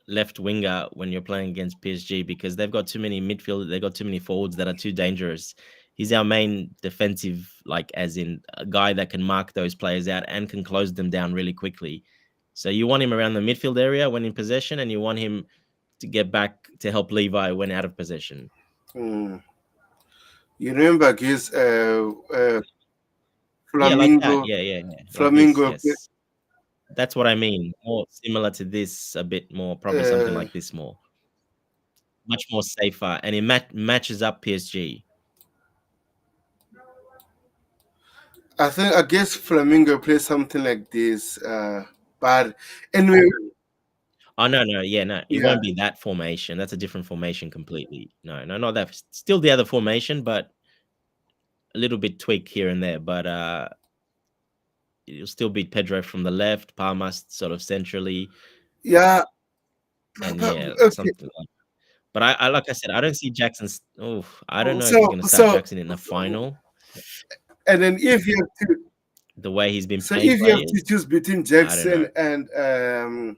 left winger when you're playing against PSG because they've got too many midfielders, they've got too many forwards that are too dangerous. He's our main defensive, like as in a guy that can mark those players out and can close them down really quickly. So you want him around the midfield area when in possession, and you want him to get back to help Levi when out of possession. Mm. You remember his Yeah, like that. Flamingo, Yeah. Like this. Flamingo. Yes. That's what I mean. More similar to this, a bit more, probably something Uh, like this more. Much more safer, and it matches up PSG. I guess Flamingo plays something like this. But anyway, Oh no, yeah, no, it yeah, won't be that formation. That's a different formation completely. No, no, not that. Still the other formation, but a little bit tweak here and there. But it'll still be Pedro from the left, Palmas sort of centrally, yeah. and yeah, Okay. something like. But I like I said, I don't see Jackson's. Oh, I don't know if he's So going to start so Jackson in the final. and then if you have to The way he's been so playing if you have to players, choose between I don't know.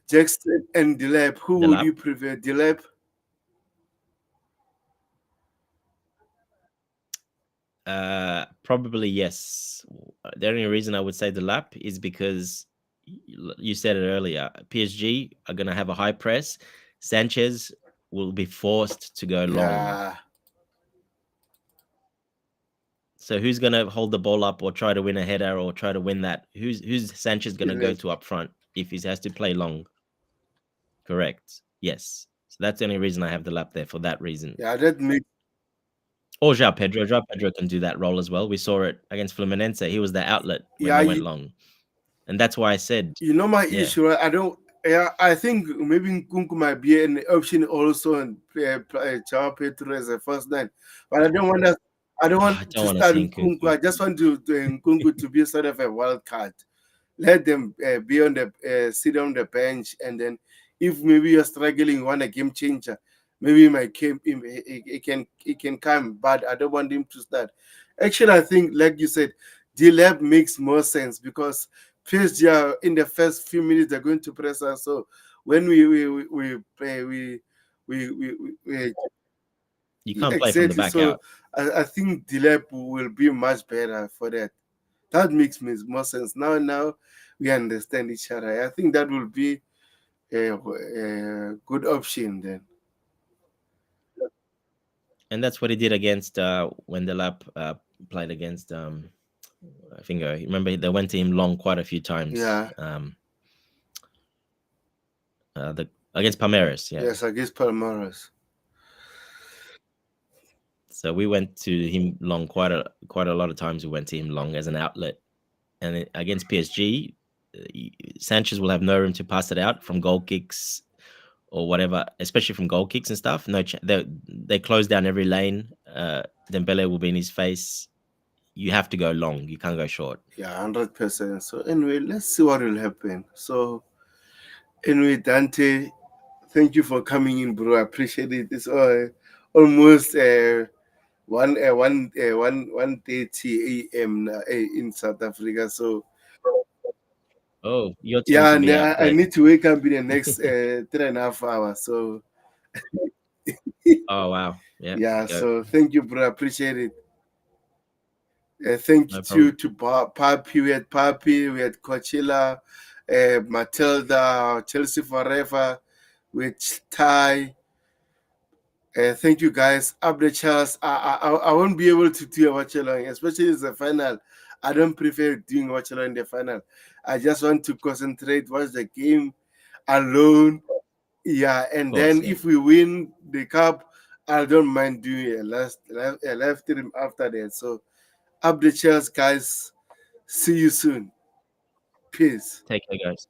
Jackson and Delap, who The would lap. you prefer? Delap? Probably yes. The only reason I would say the lap is because you said it earlier. PSG are going to have a high press. Sanchez will be forced to go long. Yeah, So who's going to hold the ball up or try to win a header or try to win that? Who's Sanchez going to go Delap. to up front if he has to play long? Correct. Yes. So that's the only reason I have the lap there for that reason. Yeah, that makes Or João Pedro. João Pedro can do that role as well. We saw it against Fluminense. He was the outlet when yeah. they went long. And that's why I said, You know my yeah. issue. Right? I don't. Yeah, I think maybe Nkunku might be an option also and play João Pedro as a first nine, but I don't want to. I don't want I don't to want to start see Nkunku. Nkunku. I just want to Nkunku to be sort of a wild card. Let them be on the sit on the bench, and then if maybe you're struggling, you want a game changer, maybe he might came he can come, but I don't want him to start. Actually, I think like you said, D Lab makes more sense because PSG are in the first few minutes they're going to press us. So when we play we You can't play from the exactly. back So out. I think D Lab will be much better for that. That makes me more sense. Now we understand each other. I think that will be a good option then. And that's what he did against when the lap played against I think remember they went to him long quite a few times. Yeah. The against Palmeiras, yeah. Yes, against Palmeiras. So we went to him long quite a lot of times. We went to him long as an outlet, and against PSG, Sanchez will have no room to pass it out from goal kicks or whatever, especially from goal kicks and stuff. No, they close down every lane. Dembele will be in his face. You have to go long. You can't go short. Yeah, 100%. So anyway, let's see what will happen. So anyway, Dante, thank you for coming in, bro. I appreciate it. It's almost 1:30 a.m. In South Africa. So Oh, your time yeah, to and be out I late. need to wake up in the next 3.5 hours. So Oh wow, yeah, yeah, go, so thank you, bro. I appreciate it. Thank no you problem. to Papi. We had Papi, we had Coachella, Matilda, Chelsea Forever, with Ty. Thank you guys. Update Charles. I won't be able to do a watch along, especially in the final. I don't prefer doing watch along in the final. I just want to concentrate, watch the game alone. Yeah, Of and course, then yeah. if we win the cup, I don't mind doing a live stream after that. So update Charles, guys. See you soon. Peace. Take care, guys.